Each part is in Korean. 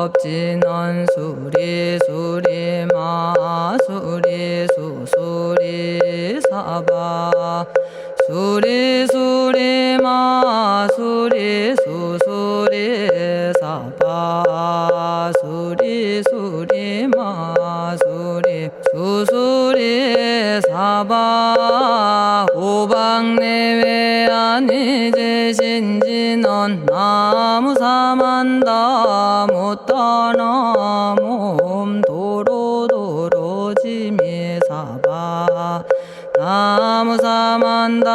겁지는 수리 수리 마수리 수수리 사바 수리 수리 마수리 수수리 사바 수리 수리 마수리 수수리 사바 오방내외 아니제신지는 나무사만다 못다나 몸 도로도로지미사바 나무사만다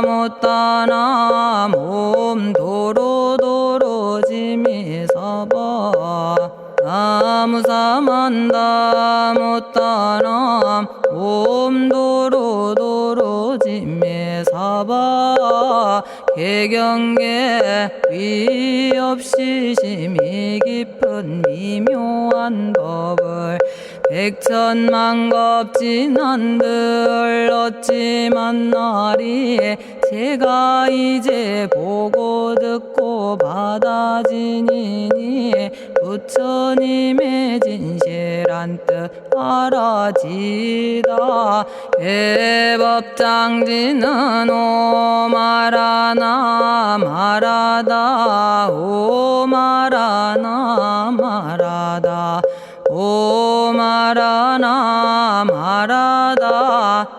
못다나 몸 도로도로지미사바 나무사만다 못다나 몸 도로도로지미사바 개경계 위없이 심히 깊은 미묘한 법을 백천만겁진한들 어찌 만나리 제가 이제 보고 듣고 받아지니니 부처님의 진실한 뜻 알아지다 대법장지는 오마라나 마라다 오마라나 마라다 오마라나 마라다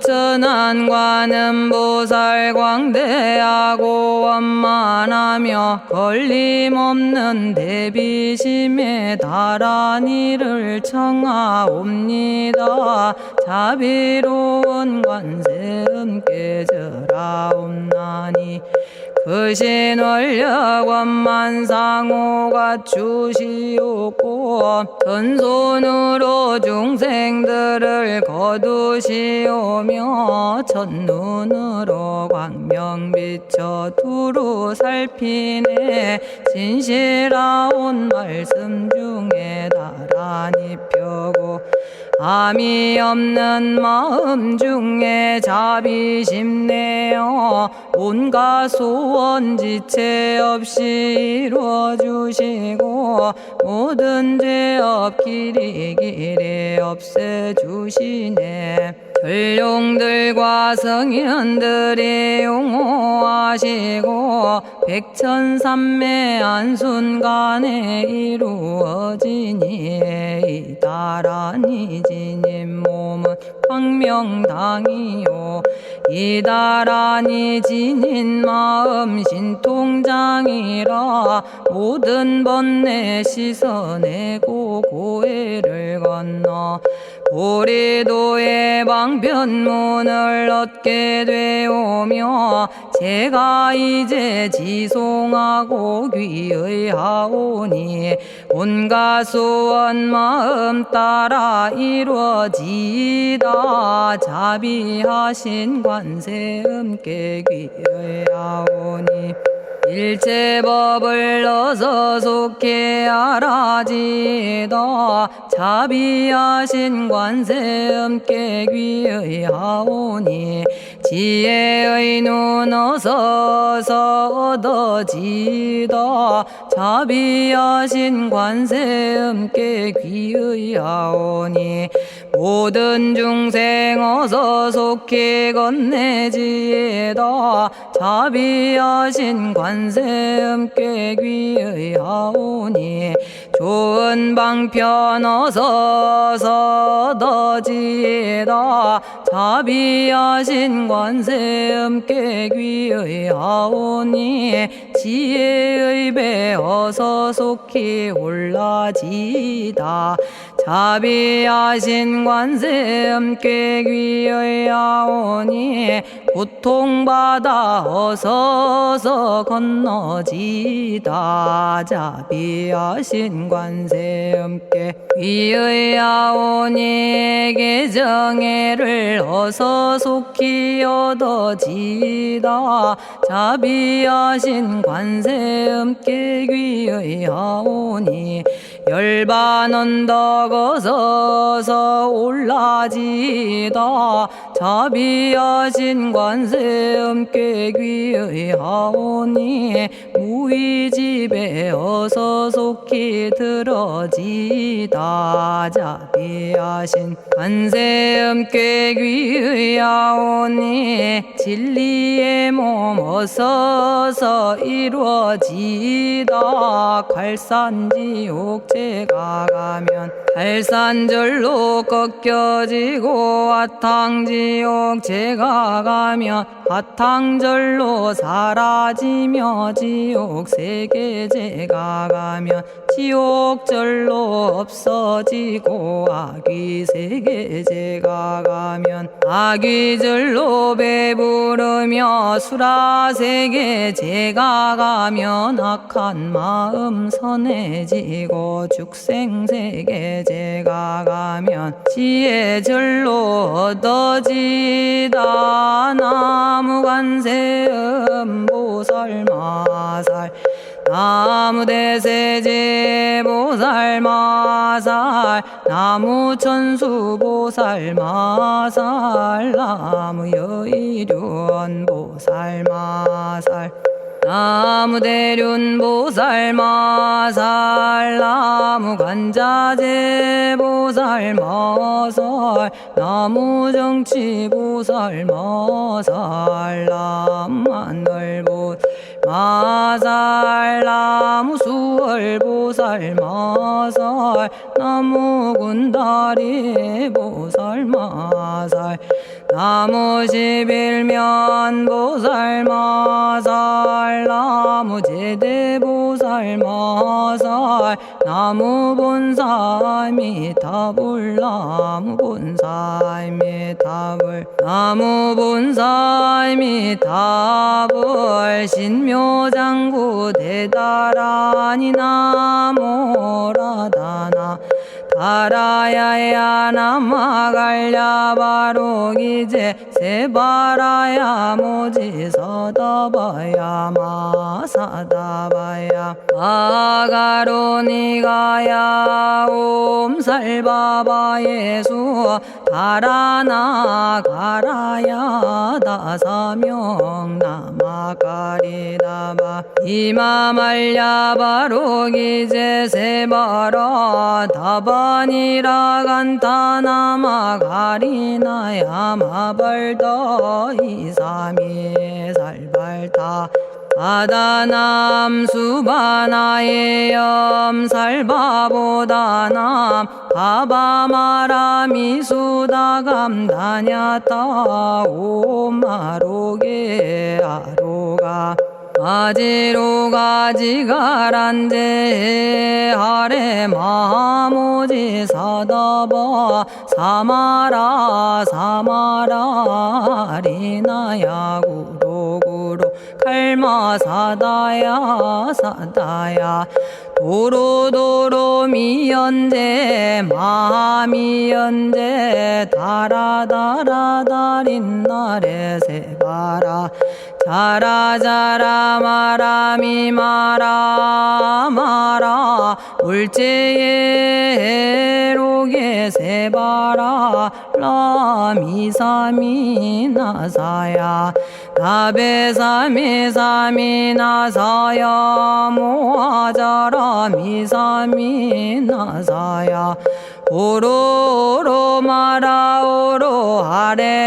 천수천안관음 보살광대하고 원만하며 걸림없는 대비심에 달한 이를 청하옵니다. 자비로운 관세음께 절하옵나니 그신원력 원만상호가 주시옵고 전손으로 중생들을 거두시오며 첫눈으로 광명 비춰 두루 살피네 진실하온 말씀 중에 나란히 펴고 암이 없는 마음 중에 자비심 내어 온갖 소원 지체 없이 이루어주시고 모든 죄업 길이 없애주시네. 전룡들과 성현들이 용호하시고 백천삼매 한순간에 이루어지니 이다라니 지님 몸은 광명당이요 이다라니 지닌 마음 신통장이라 모든 번뇌 씻어내고 고해를 건너 보리도의 방편문을 얻게 되오며 제가 이제 지송하고 귀의하오니 온갖 소원 마음 따라 이루어지다 자비하신 관세음께 귀의하오니 일체법을 어서 속히 알아지다 자비하신 관세음께 귀의하오니 지혜의 눈 어서 얻어지다 자비하신 관세음께 귀의하오니 모든 중생 어서 속히 건네지다 자비하신 관세음께 귀의하오니 좋은 방편 어서 얻어지다 자비하신 관세음께 귀의하오니 지혜의 배 어서 속히 올라지다 자비하신 관세음께 귀의하오니 고통받아 어서 건너지다 자비하신 관세음께 귀의하오니 계정애를 어서 속히 얻어지다 자비하신 관세음께 귀의하오니 열반 언덕 어서 올라지다 자비하신 관세음께 귀의하오니 우리 집에 어서 속히 들어지다. 자비하신 관세음께 귀의하오니 진리의 몸 어서서 이루어지다. 갈산지옥 제가 가면 갈산절로 꺾여지고 화탕지옥 제가 가면 화탕절로 사라지며 지옥 세계 제가 가면 지옥절로 없어지고 아귀 세계 제가 가면 아귀절로 배부르며 수라 세계 제가 가면 악한 마음 선해지고 죽생 세계 제가 가면 지혜절로 얻어지다. 나무관세음 보살마살 나무대세제 보살마살 나무천수 보살마살 나무여의륜 보살마살 나무대륜 보살마살 나무간자재 보살마살 나무정치 보살마살 나무하늘 보살마살 나무수월 보살마살 나무군다리 보살마살 나무십일면 보살마살 나무제대 보살마살 나무본사미타불 나무본사미타불 나무본사미타불 신묘장구 대다라니 나모라다나 다라야야 나마갈야바로기제 세바라야 모지서다바야 마사다바야 마가로니가야 옴살바바예수 다라나 가라야 다사명 나마가리다바 이마말야바로기제 세바라 다바니라간타나마가리나야 마발더 이사미살발타 아다남 수바나의 염살바보다남 바바마라미수다감다냐타 오마로게 아로가 아지로가지가란제 하레 마모지 사다바 사마라 사마라 리나야 구로구로 칼마 사다야 사다야 도로도로 미연제 마미연제 다라다라다린나레 세바라 자라자라 마라미 마라 마라 울제예 로게 세바라 라미사미 나사야 나베사미 사미 나사야 모아자라 미사미 나사야 오로로 마라오로 아레바나마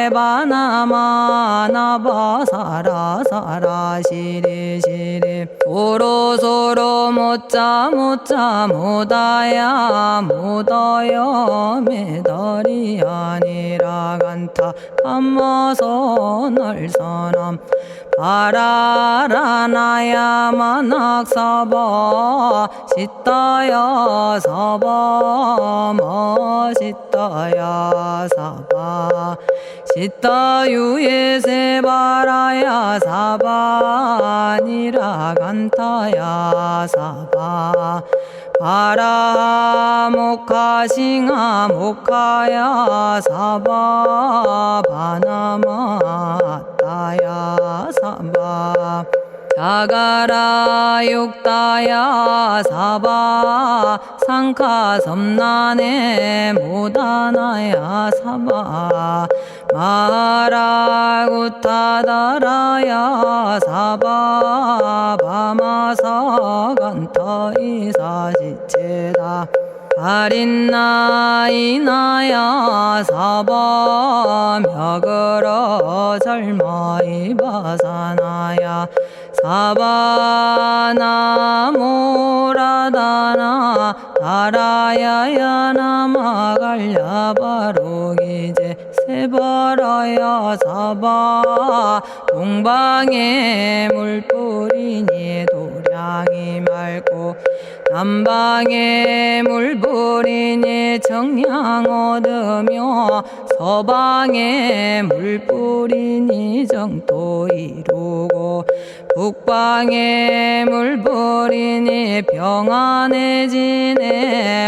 나바사라 사라 시리 시리 오로소로 못자 못자 못다야 못다여 메달이 아니라 간타 감마서 날선함 바라라나야 만학사바 시타야 사바 마시타야 사바 시타유예 세바라야 사바니라 간타야 사바 바라 모카싱아 모카야 사바 바나마 따야 사바 자가라 육다야 사바 상카 섬나네 모다나야 사바 마라구타다라야 사바 바마사간타 이사시체다 아린나이나야 사바 며그러 절마이바사나야 사바나모라다나 다라야야 나마갈야바로기제 세바라야 사바 동방에 물뿌리니 도량이 맑고 남방에 물뿌리니 정량 얻으며 서방에 물뿌리니 정토 이루고 북방에 물뿌리니 평안해지네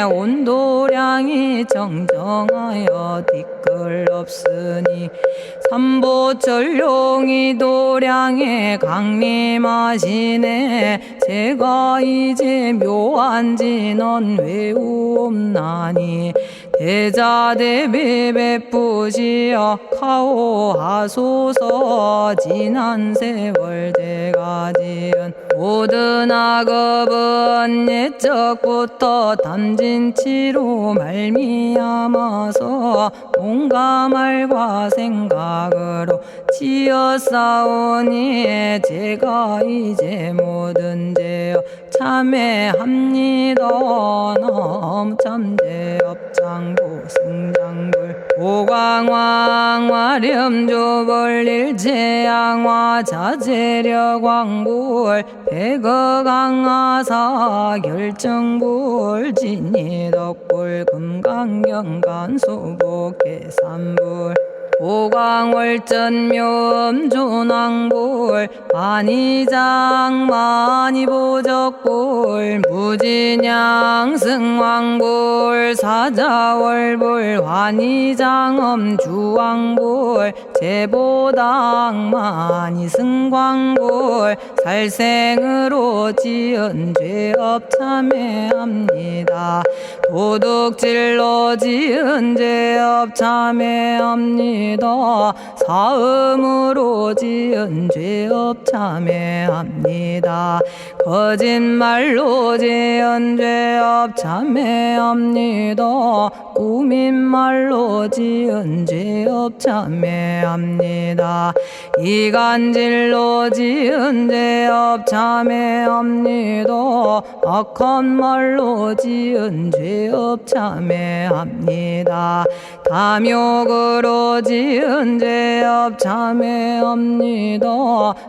온도량이 정정하여 뒤끌 없으니 삼보철룡이 도량에 강림하시네 제가 이제 묘한 진언 외우옵나니 대자대비 베푸시어 카오하소서 지난 세월 제가 지은 모든 악업은 옛적부터 탐진치로 말미암아서 온갖 말과 생각으로 지었사오니 제가 이제 모든 죄업 참회합니다. 너무 참죄업장부 승장불 오광왕 화렴조벌 일제양화 자재력왕불 백어강하사 결정불 진이덕불 금강경간소복계산불 오광월전묘음존왕불 안희장만이보적불 무진양승왕불 사자월불 환희장엄주왕불 제보당만이승광불 살생으로 지은 죄업 참회합니다. 도둑질로 지은 죄업 참회합니다. 사음으로 지은 죄업 참회합니다. 거짓말로 지은 죄업 참회합니다. 꾸민말로 지은 죄업 참회합니다. 이간질로 지은 죄업 참회합니다. 악한 말로 지은 죄업 참회합니다. 탐욕으로 지은 죄업 참회합니다.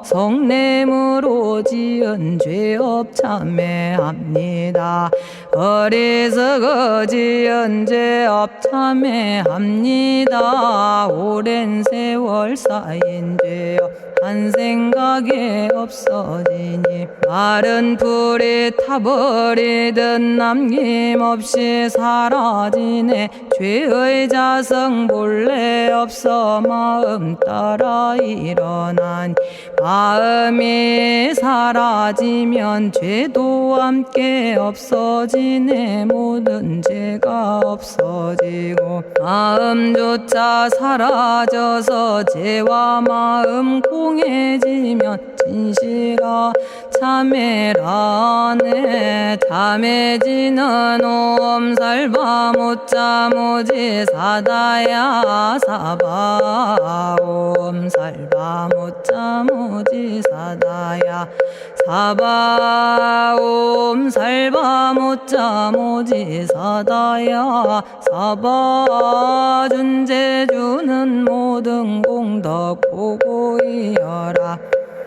성냄으로 지은 죄업 참회합니다. 어리석어 지은 죄업 참회합니다. 오랜 세월 쌓인 죄업 한 생각에 없어지니 마른 풀이 타버리듯 남김없이 사라지네. 죄의 자성 본래 없어 마음 따라 일어나니 마음이 사라지면 죄도 함께 없어지네. 모든 죄가 없어지고 마음조차 사라져서 죄와 마음 공해지면 진실아 참회라네. 참해지는 옴살바 못자모지 사다야 사바 옴살바 못자모지 사다야 사바 옴살바 못자모지 사다야 사바 준재주는 모든 공덕 보고이여라.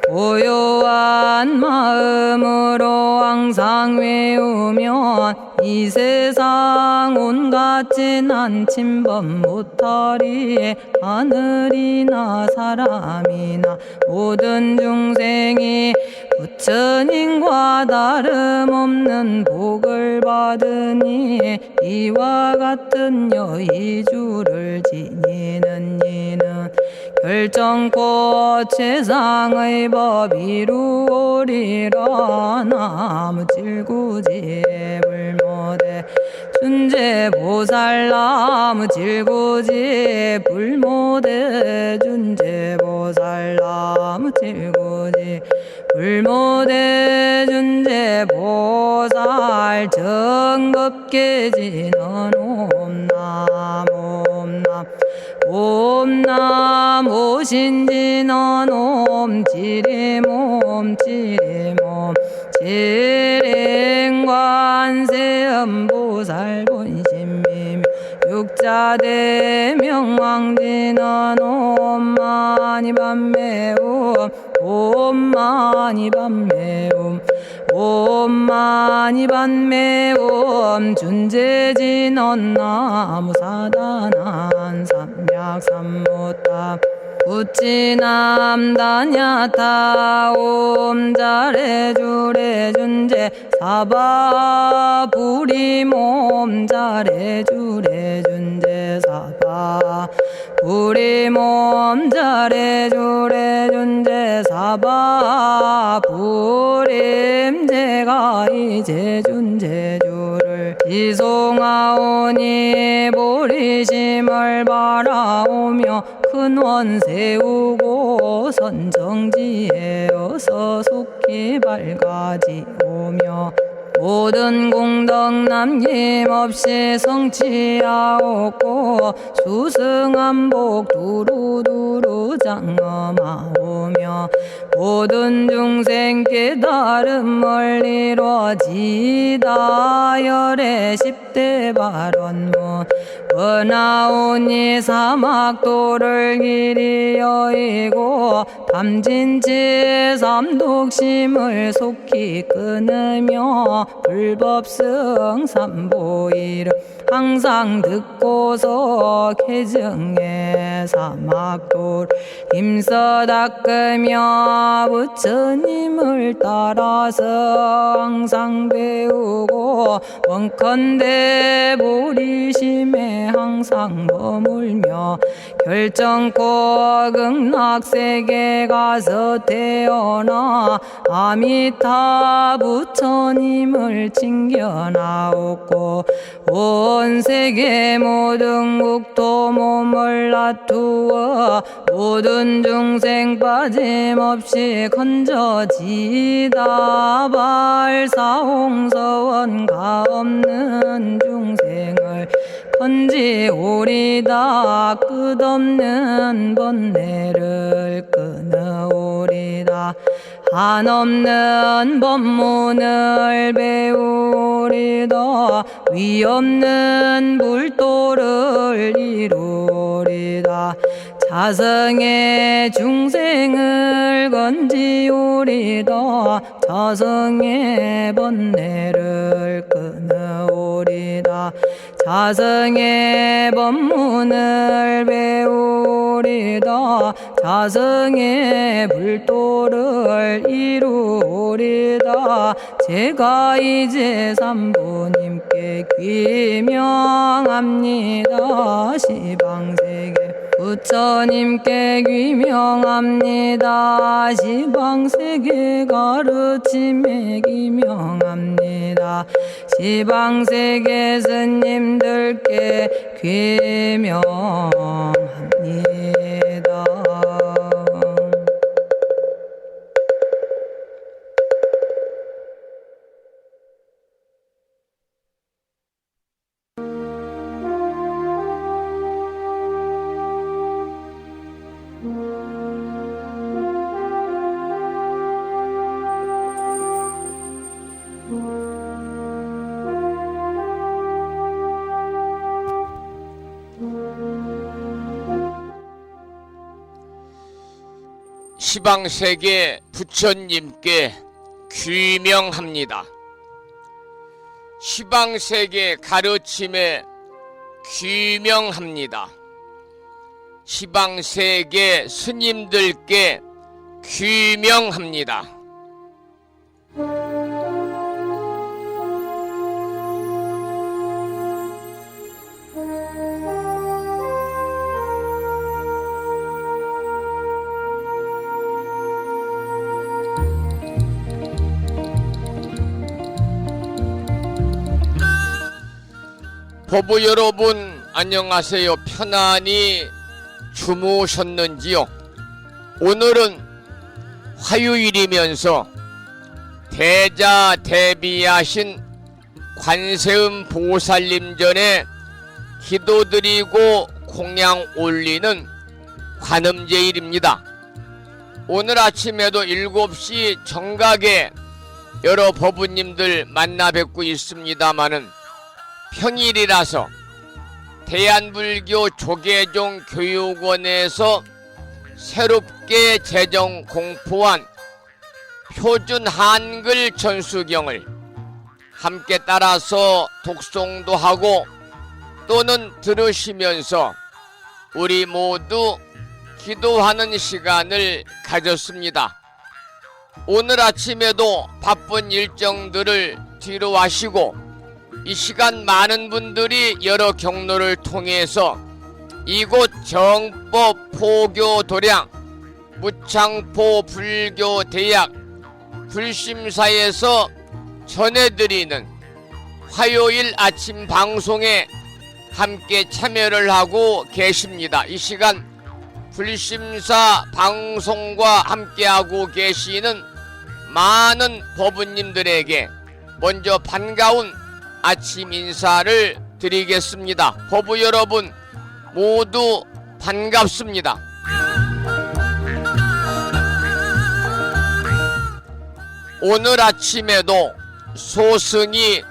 고요한 마음으로 항상 외우면 이 세상 온갖 진한 침범 못하리에 하늘이나 사람이나 모든 중생이 부처님과 다름없는 복을 받으니 이와 같은 여의주를 지니는 이는 결정코 최상의 법 이루오리라. 나무질구지불모대 준제보살나무 질구지 불모대 준제보살나무 질구지 불모대 준제보살 정급계지는 옴남 옴남 옴남 오신지는 옴지리몸 지리몸 지랭관세음보살 본심미묘 육자대명왕지는 옴마니밤매옴 옴마니밤매옴 옴마니밤매옴 준제진언 나무사단한 삼약삼무탑 우치남다냐타 옴자레주레 준제 사바 부리몸 자레주레 준제 사바 부리몸 자레주레 준제 사바 부림 제가 이제 준제주를 지송하오니 보리심을 바라오며 큰원 세우고 선정지에 어서 속히 밝아지오며 모든 공덕 남김없이 성취하옵고 수승한복 두루두루 장엄하오며 모든 중생 깨달음을 이루어지다 열의 10대 발언문 은하오니 사막도를 길이 여의고 담진치 삼독심을 속히 끊으며 불법승 삼보이를 항상 듣고서 개증해 사막도를 힘써 닦으며 부처님을 따라서 항상 배우고 원컨대 보리심에 항상 머물며 결정코 극락세계 가서 태어나 아미타 부처님을 징견하옵고 온 세계 모든 국토 몸을 놔두어 모든 중생 빠짐없이 건져지다 발사홍서원 가없는 중생을 건지오리다 끝없는 번뇌를 끊어오리다 한없는 법문을 배우리다 위없는 불도를 이루리다 자성의 중생을 건지오리다 자성의 번뇌를 끊어오리다 자성의 법문을 배우리다 자성의 불도를 이루리다 제가 이제 삼부님께 귀명합니다 시방세계 부처님께 귀명합니다 시방세계 가르침에 귀명합니다 시방세계 스님들께 귀명합니다. 시방세계 부처님께 귀명합니다. 시방세계 가르침에 귀명합니다. 시방세계 스님들께 귀명합니다. 법부 여러분 안녕하세요. 편안히 주무셨는지요? 오늘은 화요일이면서 대자대비하신 관세음 보살님 전에 기도드리고 공양 올리는 관음제일입니다. 오늘 아침에도 7시 정각에 여러 법부님들 만나 뵙고 있습니다마는 평일이라서 대한불교 조계종 교육원에서 새롭게 제정 공포한 표준 한글 전수경을 함께 따라서 독송도 하고 또는 들으시면서 우리 모두 기도하는 시간을 가졌습니다. 오늘 아침에도 바쁜 일정들을 뒤로 하시고 이 시간 많은 분들이 여러 경로를 통해서 이곳 정법 포교도량 무창포 불교대학 불심사에서 전해드리는 화요일 아침 방송에 함께 참여를 하고 계십니다. 이 시간 불심사 방송과 함께하고 계시는 많은 법부님들에게 먼저 반가운 아침 인사를 드리겠습니다. 법부 여러분 모두 반갑습니다. 오늘 아침에도 소승이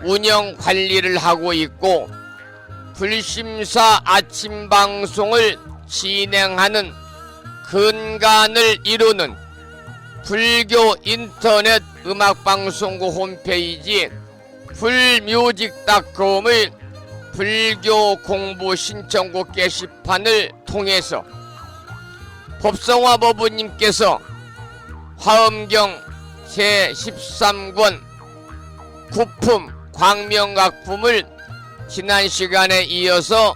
운영 관리를 하고 있고 불심사 아침 방송을 진행하는 근간을 이루는 불교 인터넷 음악방송국 홈페이지 불뮤직닷컴의 불교 공부 신청곡 게시판을 통해서 법성화 법부님께서 화엄경 제13권 구품 광명각품을 지난 시간에 이어서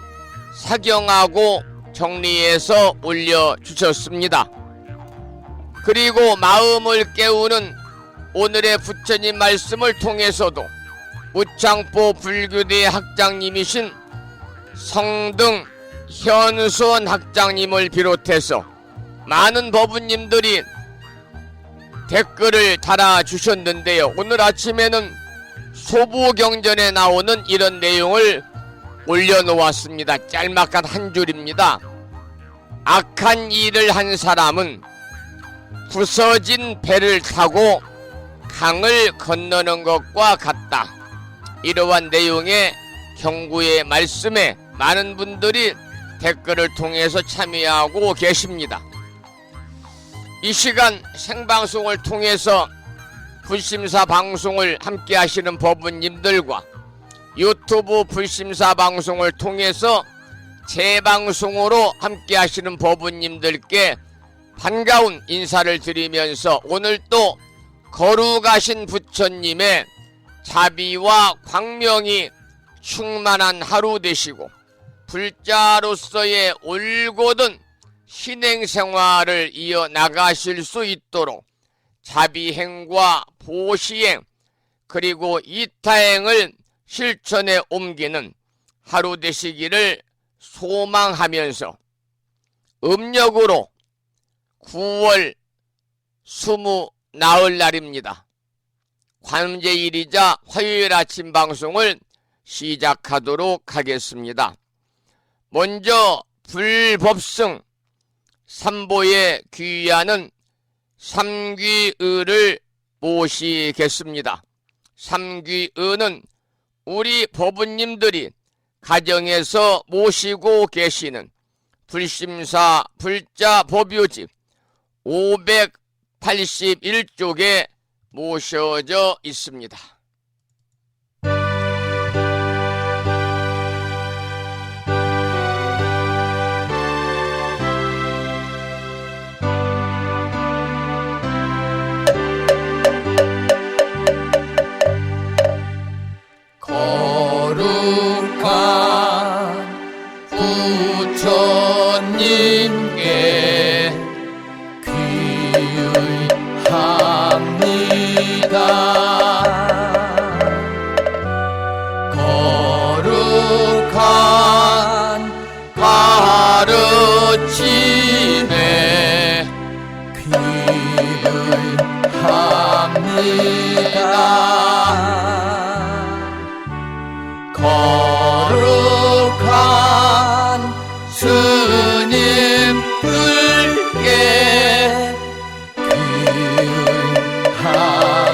사경하고 정리해서 올려주셨습니다. 그리고 마음을 깨우는 오늘의 부처님 말씀을 통해서도 무창포 불교대 학장님이신 성등 현수원 학장님을 비롯해서 많은 법부님들이 댓글을 달아주셨는데요. 오늘 아침에는 소부경전에 나오는 이런 내용을 올려놓았습니다. 짤막한 한 줄입니다. 악한 일을 한 사람은 부서진 배를 타고 강을 건너는 것과 같다. 이러한 내용의 경구의 말씀에 많은 분들이 댓글을 통해서 참여하고 계십니다. 이 시간 생방송을 통해서 불심사 방송을 함께 하시는 법부님들과 유튜브 불심사 방송을 통해서 재방송으로 함께 하시는 법부님들께 반가운 인사를 드리면서 오늘 또 거룩하신 부처님의 자비와 광명이 충만한 하루 되시고 불자로서의 올곧은 신행생활을 이어나가실 수 있도록 자비행과 보시행 그리고 이타행을 실천에 옮기는 하루 되시기를 소망하면서 음력으로 9월 20 나흘날입니다. 관음제일이자 화요일 아침 방송을 시작하도록 하겠습니다. 먼저 불법승 삼보에 귀의하는 삼귀의를 모시겠습니다. 삼귀의는 우리 법부님들이 가정에서 모시고 계시는 불심사 불자 법요집 581쪽에 모셔져 있습니다. 거룩한 부처님께 귀의합니다. 거룩한 스님들께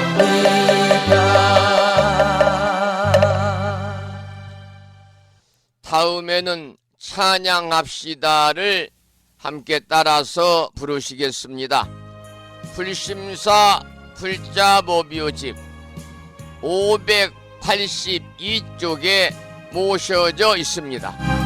기합니다. 다음에는 찬양합시다를 함께 따라서 부르시겠습니다. 불심사 불자보묘집 582쪽에 모셔져 있습니다.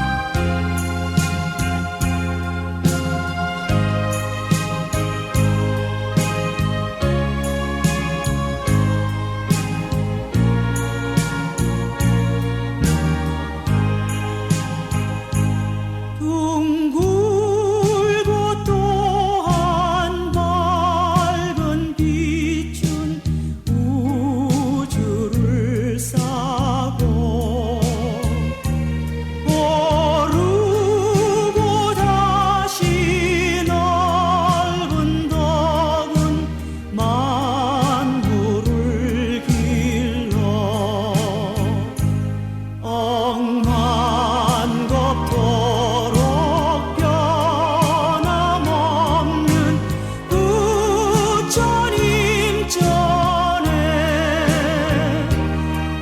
둥글고 또한 밝은 빛은 우주를 싸고 오르고 다시 넓은 덕은 만물을 길러 억만겁도록 변함없는 부처님 전에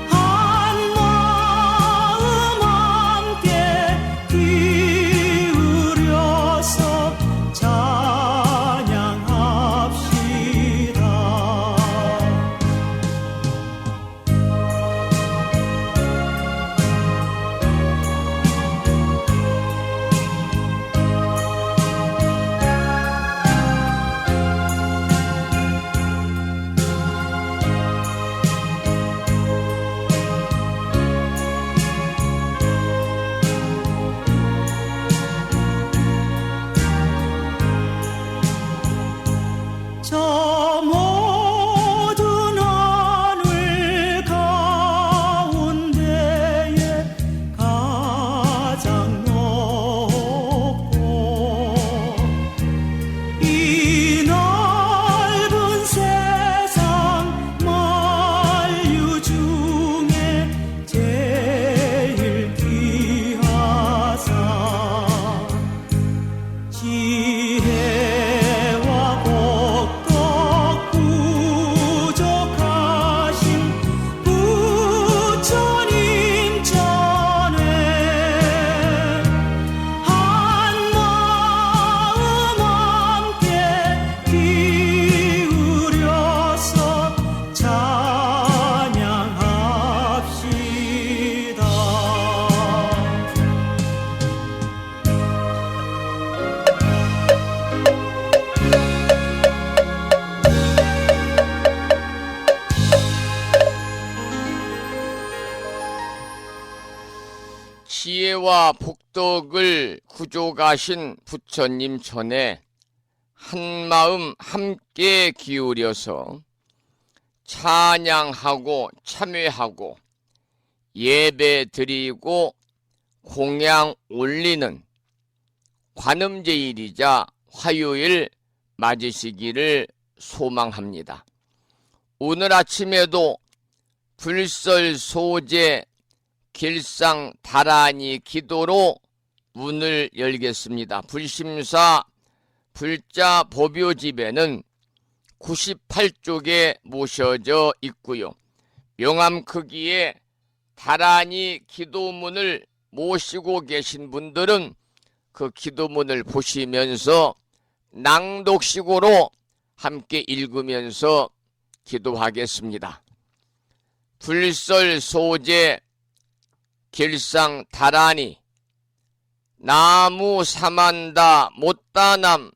한마음 함께 기울여서 찬양합시다. 저 모든 하늘 가운데에 가장 높고 이 넓은 세상 만유 중에 제일 귀하사 지혜와 복덕 부족하신 부처님 전에 한마음 함께 기울여서 찬양합시다. 지혜와 복덕을 구족하신 부처님 전에 한마음 함께 기울여서 찬양하고 참회하고 예배 드리고 공양 올리는 관음제일이자 화요일 맞으시기를 소망합니다. 오늘 아침에도 불설소제 길상 다라니 기도로 문을 열겠습니다. 불심사 불자 보묘집에는 98쪽에 모셔져 있고요. 명암 크기의 다라니 기도문을 모시고 계신 분들은 그 기도문을 보시면서 낭독식으로 함께 읽으면서 기도하겠습니다. 불설소제 길상 다라니 나무 사만다 못다남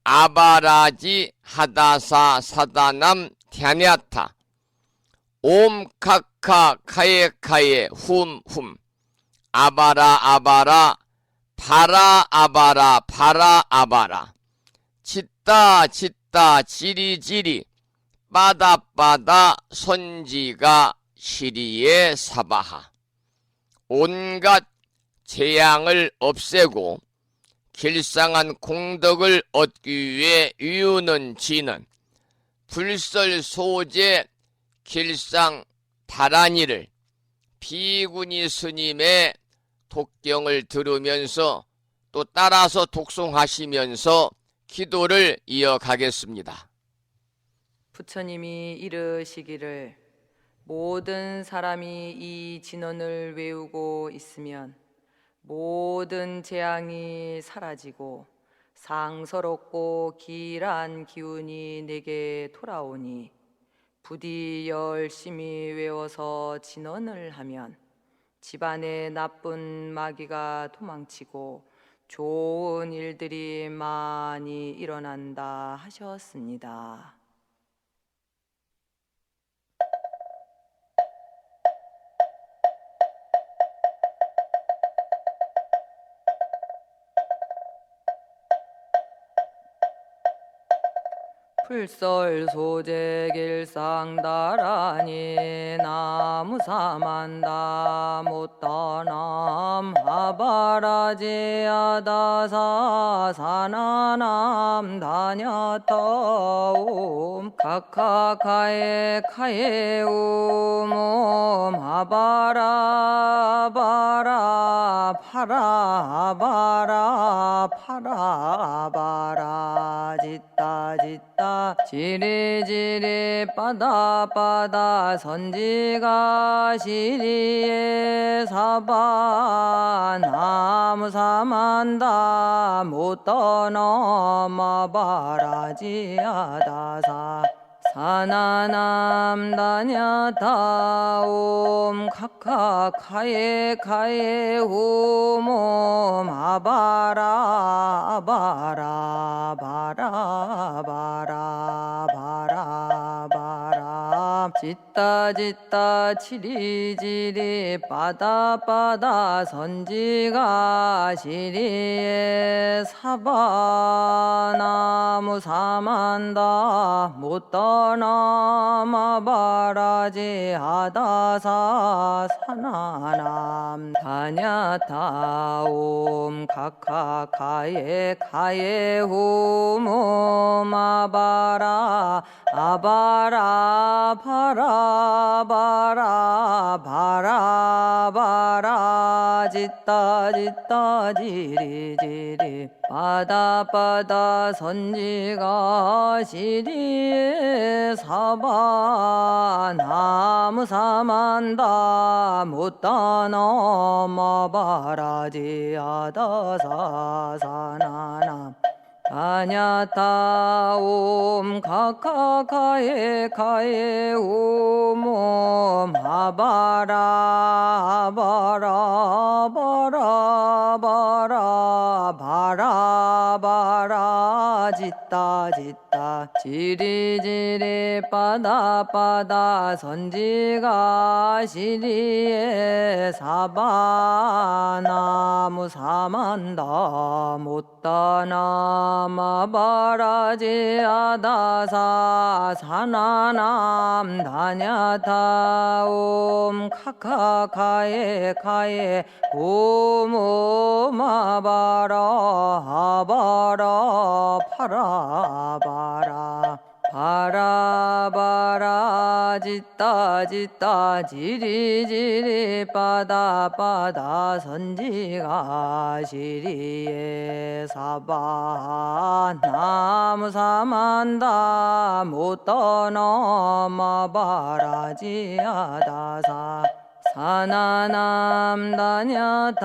아바라지 하다사 사다남 갸냐타 옴카카 카에카에 훔훔 아바라 아바라 바라 아바라 바라 아바라 짓다 짓다 지리지리 빠다빠다 선지가 시리에 사바하 온갖 재앙을 없애고 길상한 공덕을 얻기 위해 이유는 지는 불설소제 길상 다라니를 비구니 스님의 독경을 들으면서 또 따라서 독송하시면서 기도를 이어가겠습니다. 부처님이 이르시기를 모든 사람이 이 진언을 외우고 있으면 모든 재앙이 사라지고 상서롭고 길한 기운이 내게 돌아오니 부디 열심히 외워서 진언을 하면 집안에 나쁜 마귀가 도망치고 좋은 일들이 많이 일어난다 하셨습니다. 풀설소재길상다라니 나무사만다 못다남 아바라지아다사 사나남 다냐타옴 카카카에 카에우몸 아바라 아바라 파라 아바라 파라 아바라 짓다 짓다 지리지리 빠다빠다 선지가 시리에 사바 나무사만다 못떠넘어 바라지아다사 사나남 다냐타옴 카카카에 카에 후몸 아바라 아바라 바라 바라 바라 바라 짓다 짓다 치리지리 빠다빠다 선지가 시리에 사바 나무 사만다 못떠넘어 바라지 아다사 사나남 다냐타옴 카카카에 카에 후몸 아바라 아바라 바라 바라 바라 바라 짓다 짓다 지리지리 바다바다 선지가 시리에 사바 나무 사만다 못다넘어 바라지아다사 사나남 다냐타옴 카카카에 카에 후몸 아바라 아바라 바라 바라 바라 바라 짓다 짓다 지리지리 빠다빠다 선지가 시리에 사바 나무 사만다 못다남 아바라지아다사 사나남 다냐타옴 카카카에 카에 오모 아바라 아바라 파라 바라 바라 바라 짓다 짓다 지리지리 빠다빠다 선지가 시리에 사바 나무 사만다 못떠넘어 바라지아다사 사나남 다냐타옴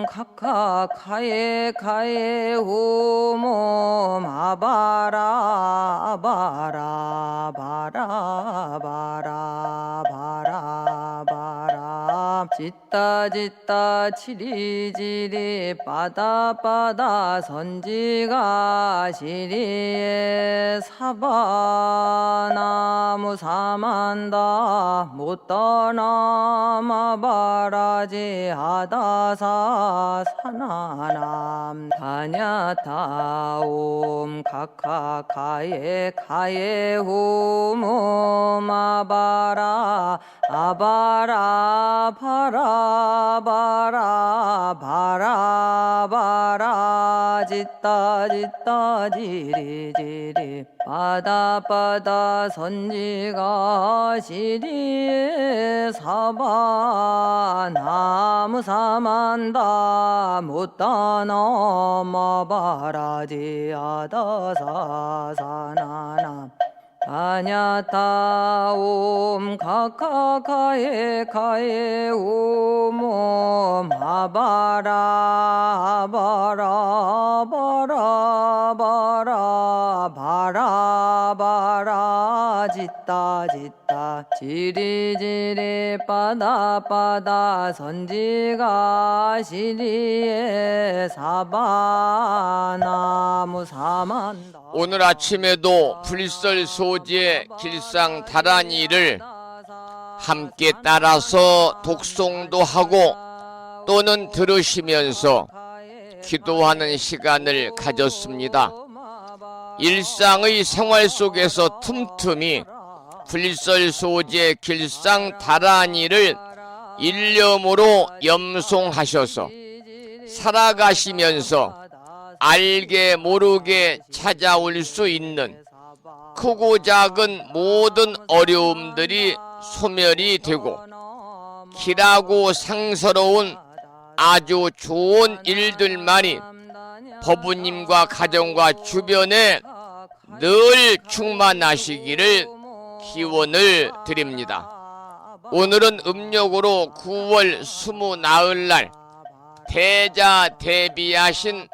카카카에 카에 후몸 아바라 아바라 바라 바라 바라 바라 짓다 짓다 치리지리 빠다빠다 선지가 시리에 사바 나무 사만다 못떠넘어 바라지아다사 사나남 다냐타옴 카카카에 카에 후몸 아바라 아바라 바 바라 바라 바라 바라 짓다 짓다 지리 지리 바다 바다 선지가 시리에 사바 나무 사만다 못다 넘어바라지 아다 사사나나 아냐타 옴 카카카에 카에 오모 마바라 바라 바라 바라 바라 바라 짓다 짓다 지리지리 빠다 빠다 선지가 시리에 사바나무 사만다. 오늘 아침에도 불설소지의 길상 다란이를 함께 따라서 독송도 하고 또는 들으시면서 기도하는 시간을 가졌습니다. 일상의 생활 속에서 틈틈이 불설소지의 길상 다란이를 일념으로 염송하셔서 살아가시면서 알게 모르게 찾아올 수 있는 크고 작은 모든 어려움들이 소멸이 되고 길하고 상서로운 아주 좋은 일들만이 법부님과 가정과 주변에 늘 충만하시기를 기원을 드립니다. 오늘은 음력으로 9월 20나흘날 대자 대비하신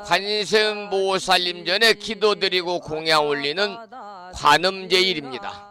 관세음보살님 전에 기도드리고 공양 올리는 관음제일입니다.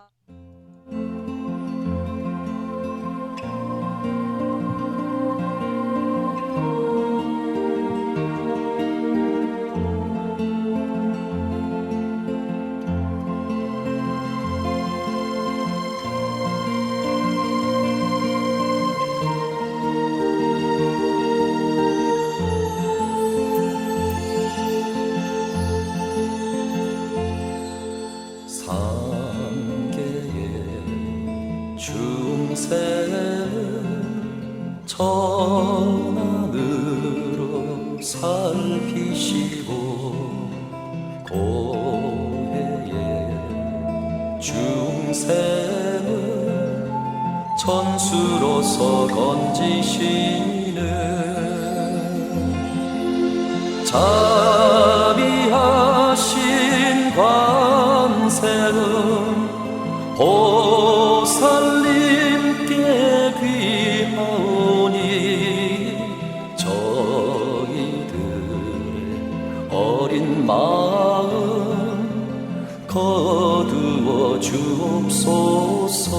천안으로 살피시고 고해의 중생을 천수로서 건지시는 자비하신 관세음 보살님께 귀하오니 저희들의 어린 마음 거두어 주옵소서.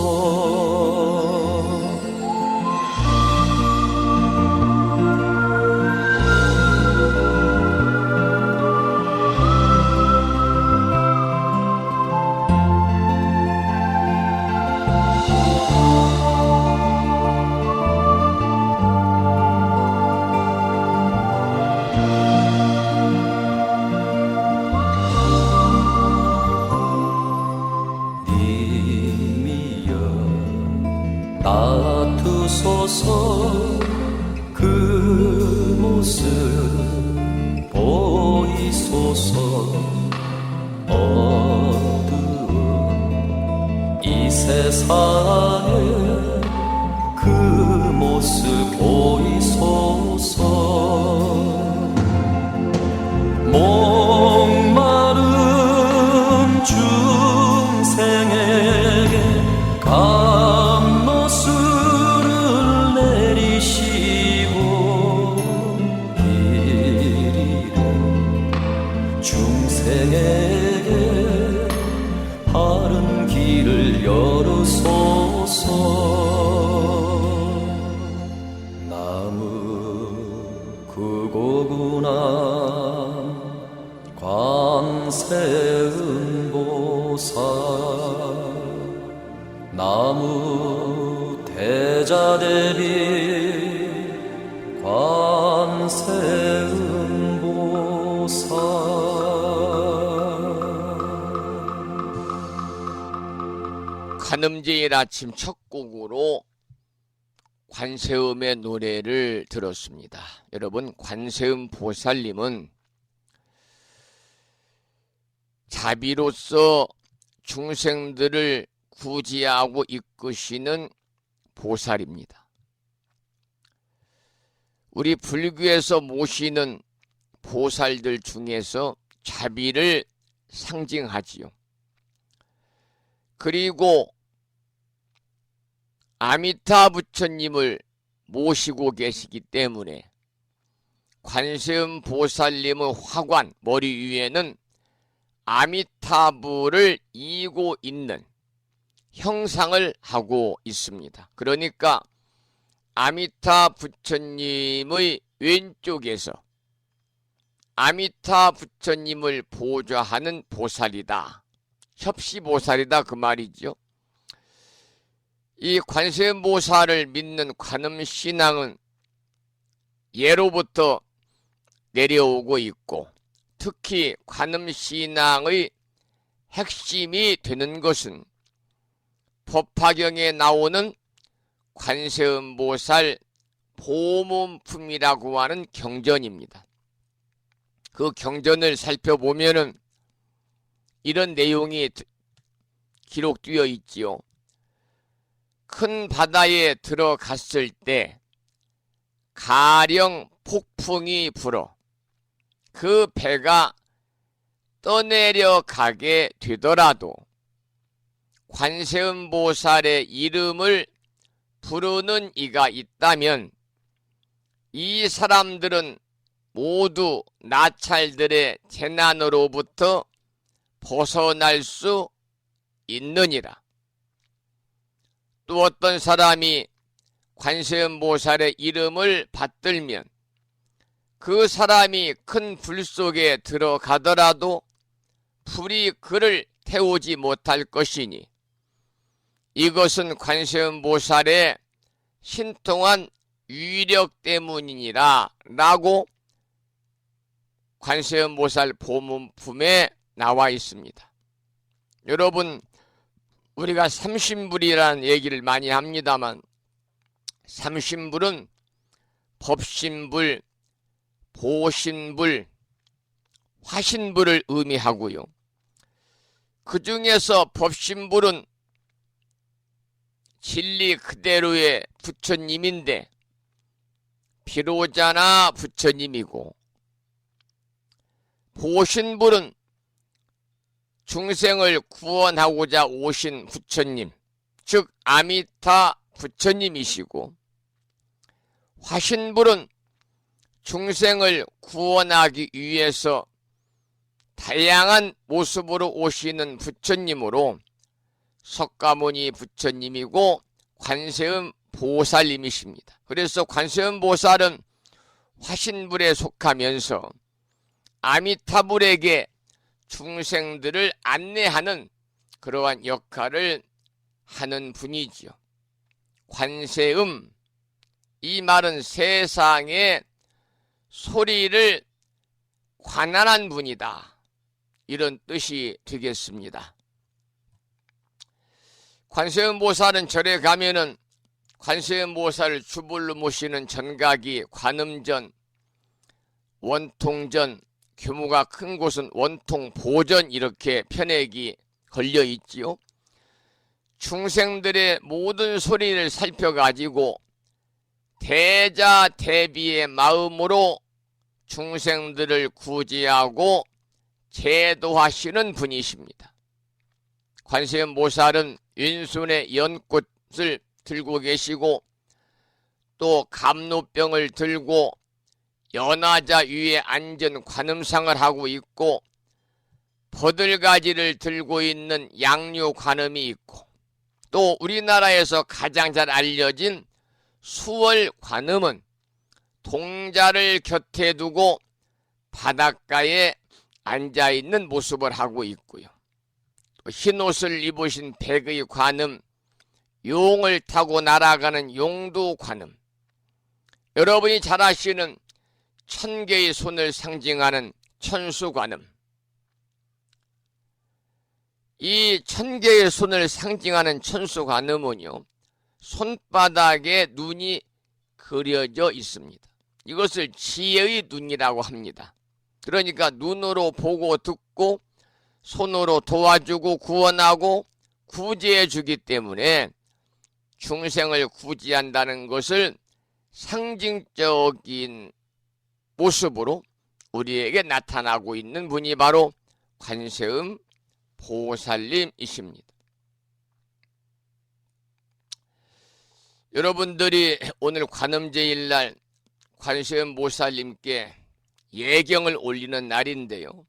나투소서 그 모습 보이소서. 어두운 이 세상에 그 모습 보이소서. 목마른 중생에게 감로수를 내리시고 길 잃은 중생에게 바른 길을 열으소서. 나무 구고구나 관세음보살. 나무 대자대비 관세음보살. 관음제일 아침 첫 곡으로 관세음의 노래를 들었습니다. 여러분, 관세음 보살님은 자비로서 중생들을 구제하고 이끄시는 보살입니다. 우리 불교에서 모시는 보살들 중에서 자비를 상징하지요. 그리고 아미타 부처님을 모시고 계시기 때문에 관세음 보살님의 화관 머리 위에는 아미타불을 이고 있는 형상을 하고 있습니다. 그러니까 아미타 부처님의 왼쪽에서 아미타 부처님을 보좌하는 보살이다. 협시보살이다 그 말이죠. 이 관세음 보살을 믿는 관음신앙은 예로부터 내려오고 있고, 특히 관음신앙의 핵심이 되는 것은 법화경에 나오는 관세음 보살 보문품이라고 하는 경전입니다. 그 경전을 살펴보면은 이런 내용이 기록되어 있지요. 큰 바다에 들어갔을 때 가령 폭풍이 불어 그 배가 떠내려가게 되더라도 관세음 보살의 이름을 부르는 이가 있다면 이 사람들은 모두 나찰들의 재난으로부터 벗어날 수 있느니라. 또 어떤 사람이 관세음 보살의 이름을 받들면 그 사람이 큰 불 속에 들어가더라도 불이 그를 태우지 못할 것이니 이것은 관세음 보살의 신통한 위력 때문이니라 라고 관세음 보살 보문품에 나와 있습니다. 여러분, 우리가 삼신불이라는 얘기를 많이 합니다만 삼신불은 법신불, 보신불, 화신불을 의미하고요. 그 중에서 법신불은 진리 그대로의 부처님인데 비로자나 부처님이고, 보신불은 중생을 구원하고자 오신 부처님, 즉 아미타 부처님이시고, 화신불은 중생을 구원하기 위해서 다양한 모습으로 오시는 부처님으로 석가모니 부처님이고 관세음 보살님이십니다. 그래서 관세음 보살은 화신불에 속하면서 아미타불에게 중생들을 안내하는 그러한 역할을 하는 분이지요. 관세음, 이 말은 세상의 소리를 관할한 분이다, 이런 뜻이 되겠습니다. 관세음 보살은 절에 가면은 관세음 보살을 주불로 모시는 전각이 관음전, 원통전, 규모가 큰 곳은 원통보전 이렇게 편액이 걸려 있지요. 중생들의 모든 소리를 살펴가지고 대자대비의 마음으로 중생들을 구제하고 제도하시는 분이십니다. 관세음 보살은 왼손에 연꽃을 들고 계시고 또 감로병을 들고 연화자 위에 앉은 관음상을 하고 있고 버들가지를 들고 있는 양류관음이 있고 또 우리나라에서 가장 잘 알려진 수월관음은 동자를 곁에 두고 바닷가에 앉아있는 모습을 하고 있고요. 또 흰옷을 입으신 백의 관음, 용을 타고 날아가는 용두관음, 여러분이 잘 아시는 1000개의 손을 상징하는 천수관음, 이 1000개의 손을 상징하는 천수관음은요, 손바닥에 눈이 그려져 있습니다. 이것을 지혜의 눈이라고 합니다. 그러니까 눈으로 보고 듣고 손으로 도와주고 구원하고 구제해 주기 때문에 중생을 구제한다는 것을 상징적인 모습으로 우리에게 나타나고 있는 분이 바로 관세음 보살님이십니다. 여러분들이 오늘 관음제일날 관세음 보살님께 예경을 올리는 날인데요.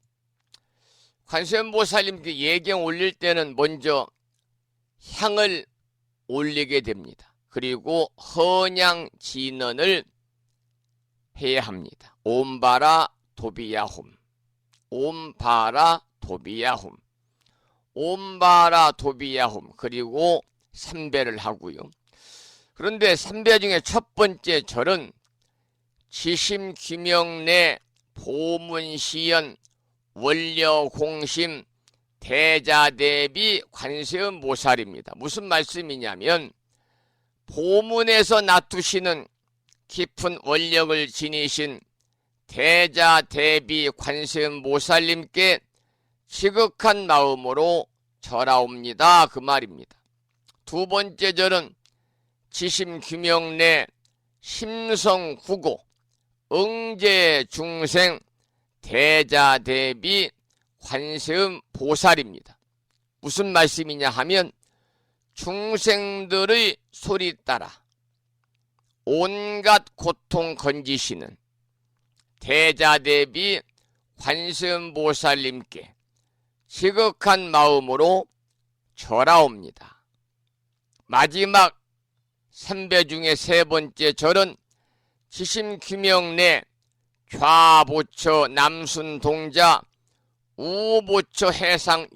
관세음 보살님께 예경 올릴 때는 먼저 향을 올리게 됩니다. 그리고 헌양 진언을 해야 합니다. 옴바라 도비야홈, 옴바라 도비야홈, 옴바라 도비야홈, 그리고 삼배를 하고요. 그런데 삼배 중에 첫 번째 절은 지심규명내 보문시연 원려공심 대자대비 관세음 보살입니다. 무슨 말씀이냐면 보문에서 놔두시는 깊은 원력을 지니신 대자대비 관세음 보살님께 지극한 마음으로 절하옵니다. 그 말입니다. 두 번째 절은 지심규명내 심성구고 응제중생 대자대비 관세음 보살입니다. 무슨 말씀이냐 하면 중생들의 소리 따라 온갖 고통 건지시는 대자대비 관세음 보살님께 지극한 마음으로 절하옵니다. 마지막 삼배 중에 세 번째 절은 지심규명내 좌보처 남순동자 우보처 해상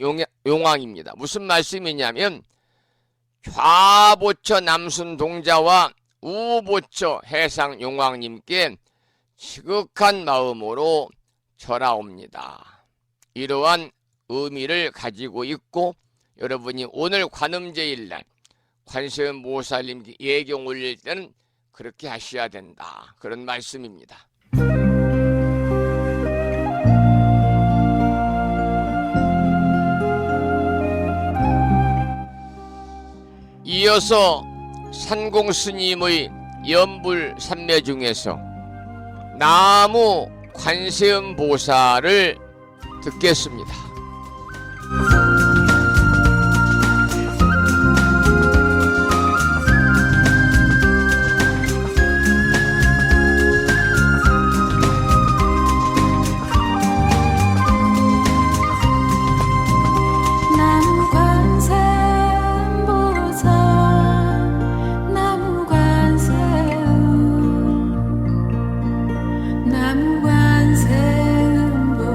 용왕입니다. 무슨 말씀이냐면 좌보처 남순동자와 우보처 해상 용왕님께 지극한 마음으로 절하옵니다. 이러한 의미를 가지고 있고 여러분이 오늘 관음제일날 관세음 보살님께 예경 올릴 때는 그렇게 하셔야 된다. 그런 말씀입니다. 이어서 산공스님의 연불삼매 중에서 나무 관세음 보살을 듣겠습니다.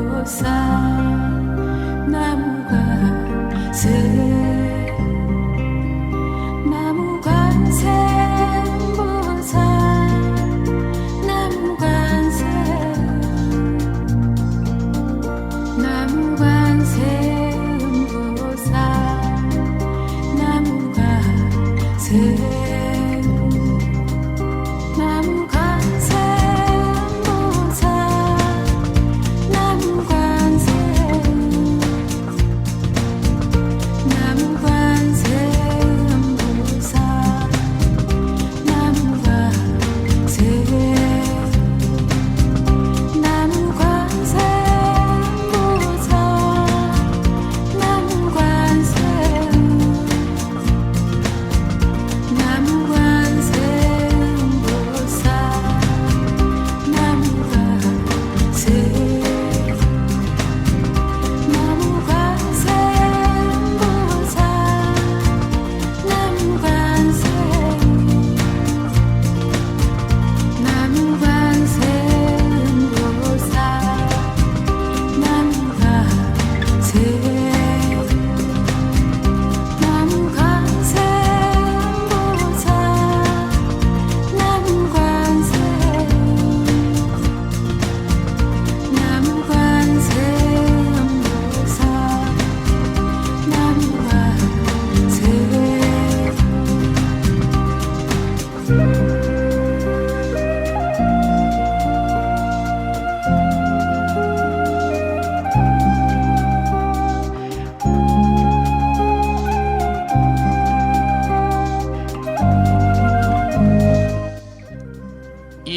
나무관세음보살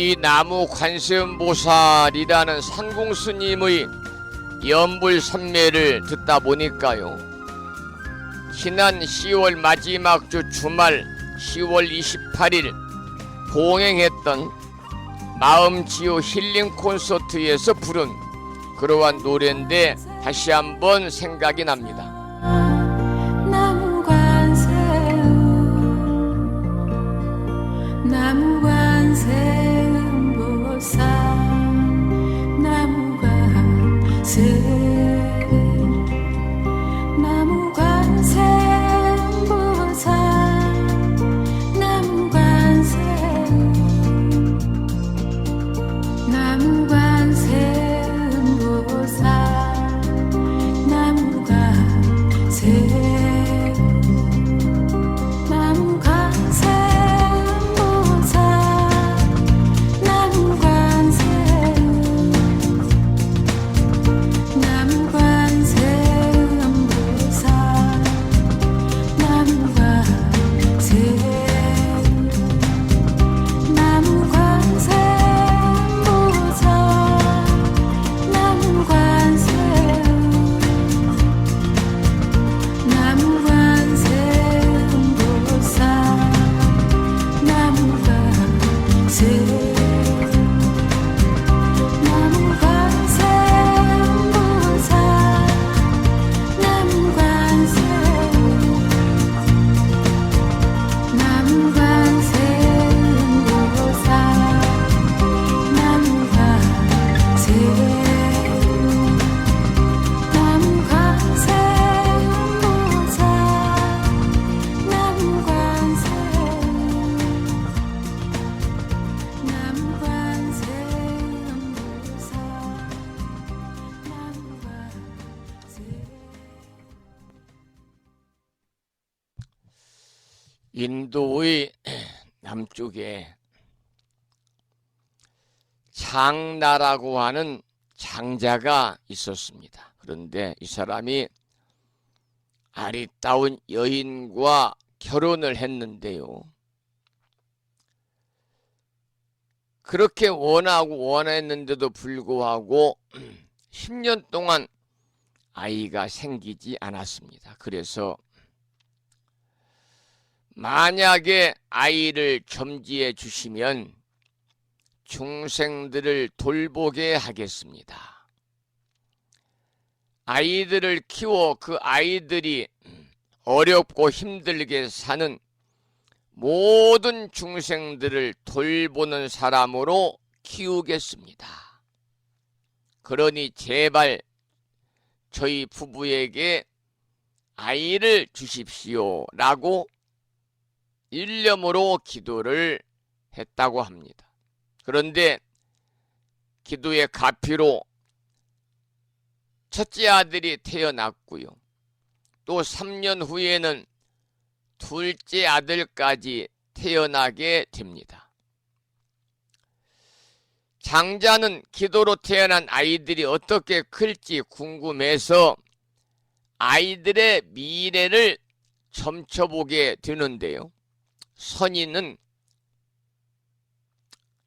이 나무 관세음보살이라는 상공스님의 연불선매를 듣다 보니까요, 지난 10월 마지막 주 주말 10월 28일 봉행했던 마음치유 힐링 콘서트에서 부른 그러한 노래인데 다시 한번 생각이 납니다. 나무관세음보살 인도의 남쪽에 장나라고 하는 장자가 있었습니다. 그런데 이 사람이 아리따운 여인과 결혼을 했는데요, 그렇게 원했는데도 불구하고 10년 동안 아이가 생기지 않았습니다. 그래서 만약에 아이를 점지해 주시면 중생들을 돌보게 하겠습니다. 아이들을 키워 그 아이들이 어렵고 힘들게 사는 모든 중생들을 돌보는 사람으로 키우겠습니다. 그러니 제발 저희 부부에게 아이를 주십시오 라고 일념으로 기도를 했다고 합니다. 그런데 기도의 가피로 첫째 아들이 태어났고요, 또 3년 후에는 둘째 아들까지 태어나게 됩니다. 장자는 기도로 태어난 아이들이 어떻게 클지 궁금해서 아이들의 미래를 점쳐보게 되는데요, 선인은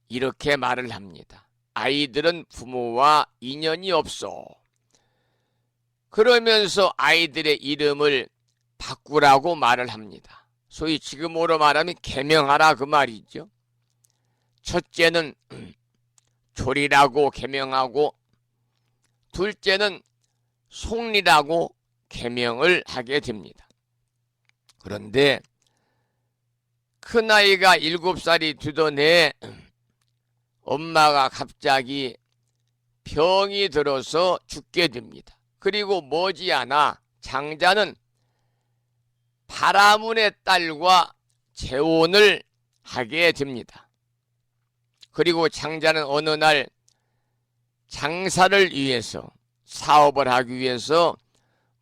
이렇게 말을 합니다. 아이들은 부모와 인연이 없어. 그러면서 아이들의 이름을 바꾸라고 말을 합니다. 소위 지금으로 말하면 계명하라 그 말이죠. 첫째는 조리라고 계명하고, 둘째는 송리라고 계명을 하게 됩니다. 그런데 큰아이가 7살이 되던 해 엄마가 갑자기 병이 들어서 죽게 됩니다. 그리고 머지않아 장자는 바라문의 딸과 재혼을 하게 됩니다. 그리고 장자는 어느 날 장사를 위해서, 사업을 하기 위해서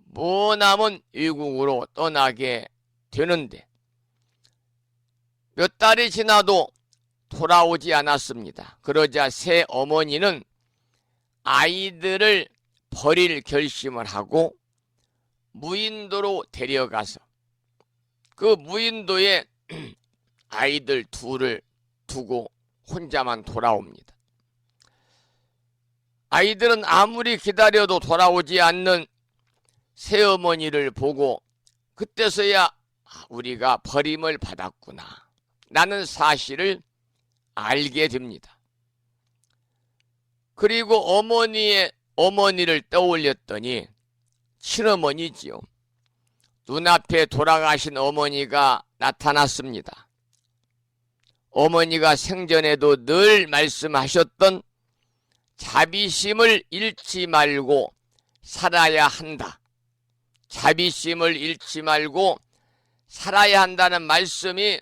머나먼 외국으로 떠나게 되는데 몇 달이 지나도 돌아오지 않았습니다. 그러자 새 어머니는 아이들을 버릴 결심을 하고 무인도로 데려가서 그 무인도에 아이들 둘을 두고 혼자만 돌아옵니다. 아이들은 아무리 기다려도 돌아오지 않는 새어머니를 보고 그때서야 우리가 버림을 받았구나 라는 사실을 알게 됩니다. 그리고 어머니를 떠올렸더니 친어머니지요. 눈앞에 돌아가신 어머니가 나타났습니다. 어머니가 생전에도 늘 말씀하셨던 자비심을 잃지 말고 살아야 한다. 자비심을 잃지 말고 살아야 한다는 말씀이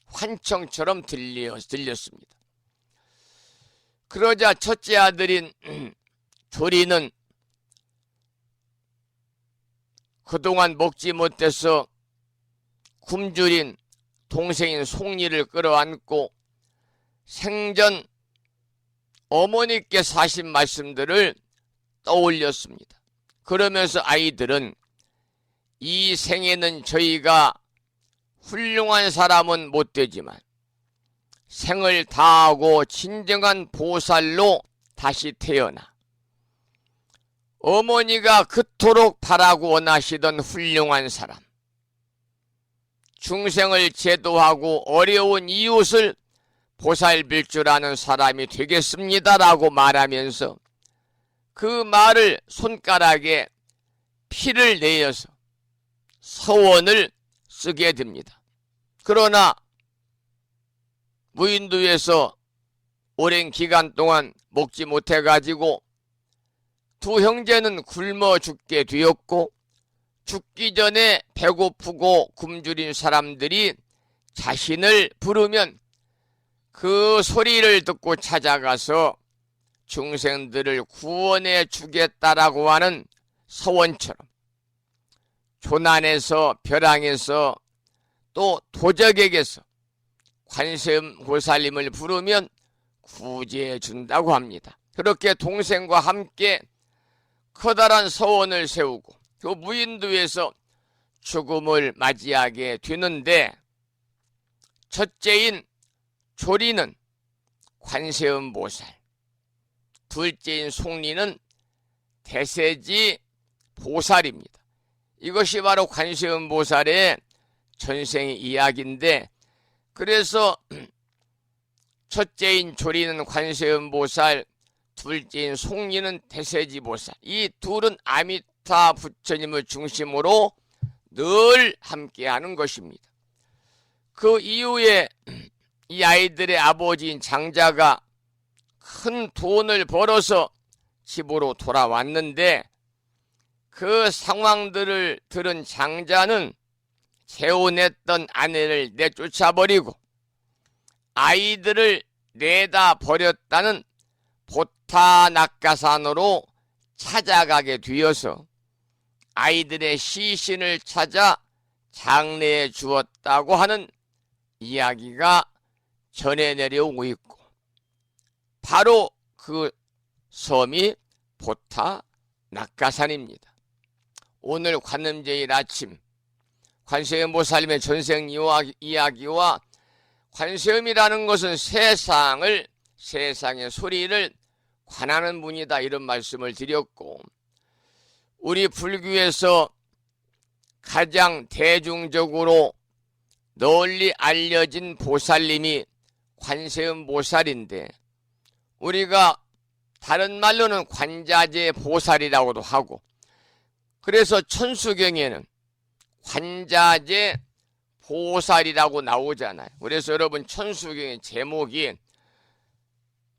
환청처럼 들렸습니다. 그러자 첫째 아들인 조리는 그동안 먹지 못해서 굶주린 동생인 송리를 끌어안고 생전 어머니께서 하신 말씀들을 떠올렸습니다. 그러면서 아이들은 이 생에는 저희가 훌륭한 사람은 못 되지만 생을 다하고 진정한 보살로 다시 태어나 어머니가 그토록 바라고 원하시던 훌륭한 사람, 중생을 제도하고 어려운 이웃을 보살빌 줄 아는 사람이 되겠습니다라고 말하면서 그 말을 손가락에 피를 내어서 서원을 쓰게 됩니다. 그러나 무인도에서 오랜 기간 동안 먹지 못해가지고 두 형제는 굶어 죽게 되었고 죽기 전에 배고프고 굶주린 사람들이 자신을 부르면 그 소리를 듣고 찾아가서 중생들을 구원해 주겠다라고 하는 서원처럼 조난에서 벼랑에서 또 도적에게서 관세음보살님을 부르면 구제해 준다고 합니다. 그렇게 동생과 함께 커다란 서원을 세우고 그 무인도에서 죽음을 맞이하게 되는데 첫째인 조리는 관세음보살, 둘째인 송리는 대세지 보살입니다. 이것이 바로 관세음보살의 전생의 이야기인데, 그래서 첫째인 조리는 관세음보살, 둘째인 송리는 대세지보살, 이 둘은 아미타 부처님을 중심으로 늘 함께하는 것입니다. 그 이후에 이 아이들의 아버지인 장자가 큰 돈을 벌어서 집으로 돌아왔는데 그 상황들을 들은 장자는 재혼했던 아내를 내쫓아버리고 아이들을 내다 버렸다는 보타낙가산으로 찾아가게 되어서 아이들의 시신을 찾아 장례해 주었다고 하는 이야기가 전해 내려오고 있고, 바로 그 섬이 보타낙가산입니다. 오늘 관음제일 아침 관세음보살님의 전생 이야기와 관세음이라는 것은 세상의 소리를 관하는 분이다, 이런 말씀을 드렸고, 우리 불교에서 가장 대중적으로 널리 알려진 보살님이 관세음보살인데, 우리가 다른 말로는 관자재 보살이라고도 하고, 그래서 천수경에는 관자재 보살이라고 나오잖아요. 그래서 여러분 천수경의 제목이,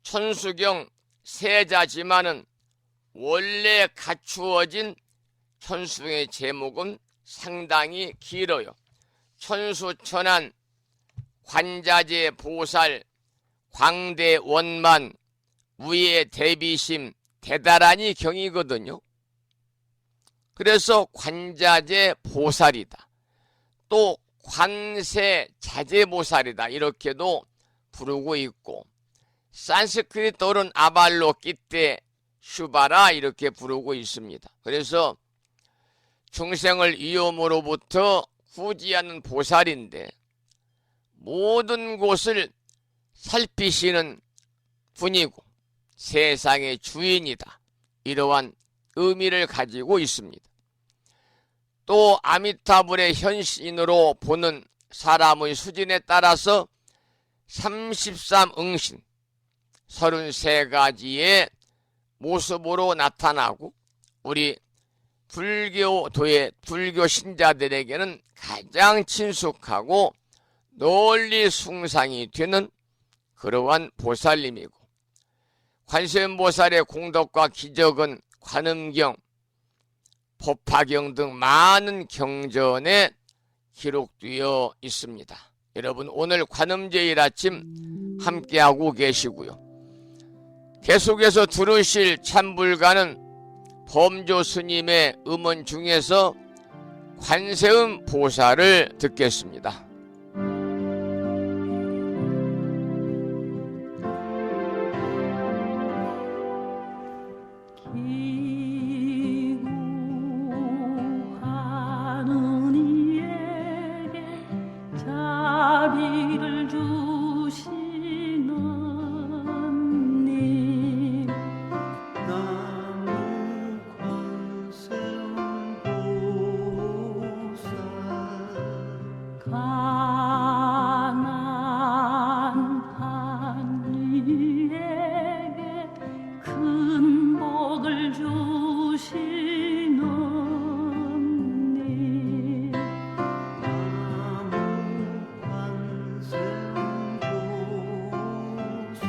천수경 세자지만은 원래 갖추어진 천수경의 제목은 상당히 길어요. 천수천안 관자재 보살 광대 원만 무예 대비심 대다라니 경이거든요. 그래서 관자재 보살이다, 또 관세 자재보살이다, 이렇게도 부르고 있고, 산스크리트어로는 아발로키테 슈바라 이렇게 부르고 있습니다. 그래서 중생을 위험으로부터 후지하는 보살인데 모든 곳을 살피시는 분이고 세상의 주인이다. 이러한 의미를 가지고 있습니다. 또 아미타불의 현신으로 보는 사람의 수준에 따라서 33응신 33가지의 모습으로 나타나고 우리 불교도의 불교 신자들에게는 가장 친숙하고 널리 숭상이 되는 그러한 보살님이고 관세음보살의 공덕과 기적은 관음경, 법화경 등 많은 경전에 기록되어 있습니다. 여러분 오늘 관음제일 아침 함께하고 계시고요. 계속해서 들으실 참불가는 범조 스님의 음원 중에서 관세음 보살을 듣겠습니다. 기구하는 이에게 자비를 주시는 님 나무 관세음보살 가난한 이에게 큰 복을 주시는 님 나무 관세음보살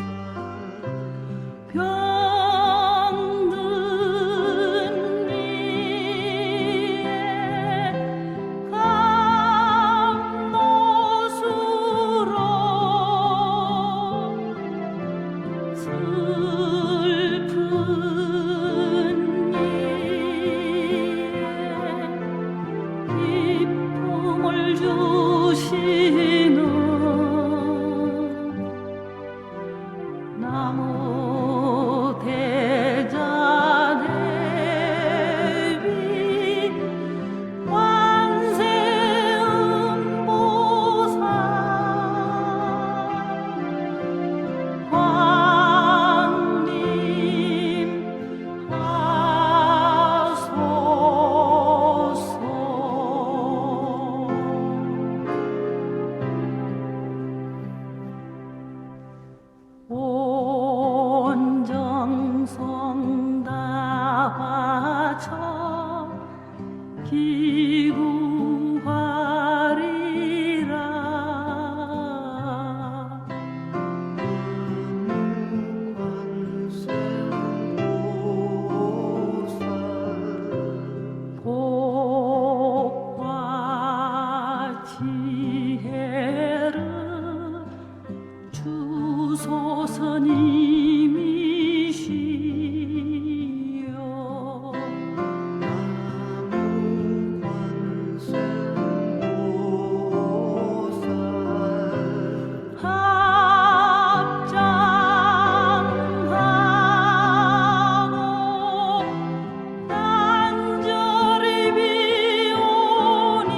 병든 이의 감노수로 슬픈 이의 기쁨을 주시는 나무 대자대비 관세음보살 광림 하소서 온 정성 다 바쳐 기구하리라 복과 지혜를 주소서님이시여 나무 관세음보살 합장하고 간절히 비오니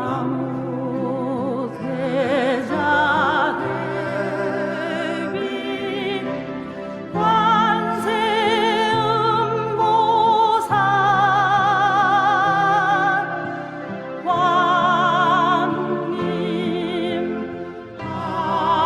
나무 대자 대비 관세음보살 관님 하소서.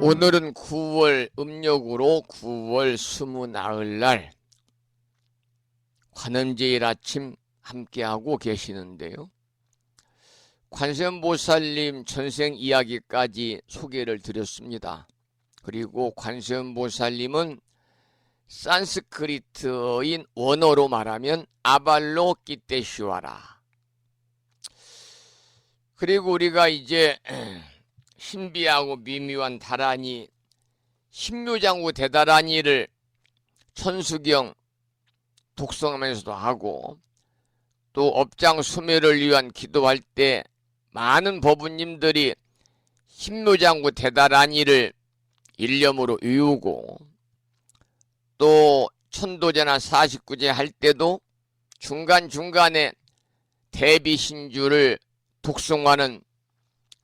오늘은 9월 음력으로 9월 20나흘날 관음제일 아침 함께하고 계시는데요. 관세음보살님 전생 이야기까지 소개를 드렸습니다. 그리고 관세음보살님은 산스크리트어인 원어로 말하면 아발로키테슈와라. 그리고 우리가 이제 신비하고 미묘한 다라니, 신묘장구 대다라니를 천수경 독송하면서도 하고, 또 업장 수멸을 위한 기도할 때 많은 법부님들이 신묘장구 대다라니를 일념으로 외우고, 또 천도제나 49제 할 때도 중간중간에 대비신주를 독송하는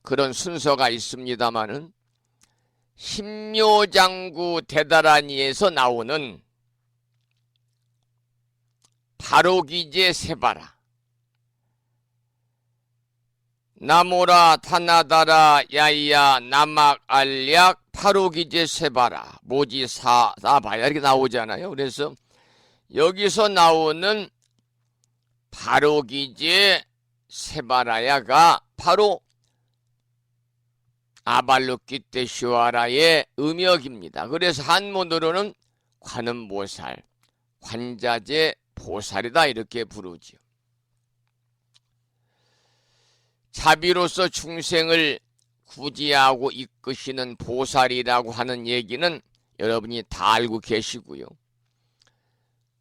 그런 순서가 있습니다마는, 신묘장구 대다라니에서 나오는 바로기제 세바라, 나모라 타나다라 야이야 나막알약 바로기제 세바라 모지사다바야 이렇게 나오잖아요. 그래서 여기서 나오는 바로기제 세바라야가 바로 아발로키테슈와라의 음역입니다. 그래서 한문으로는 관음보살, 관자재 보살이다 이렇게 부르지요. 자비로서 중생을 구제하고 이끄시는 보살이라고 하는 얘기는 여러분이 다 알고 계시고요.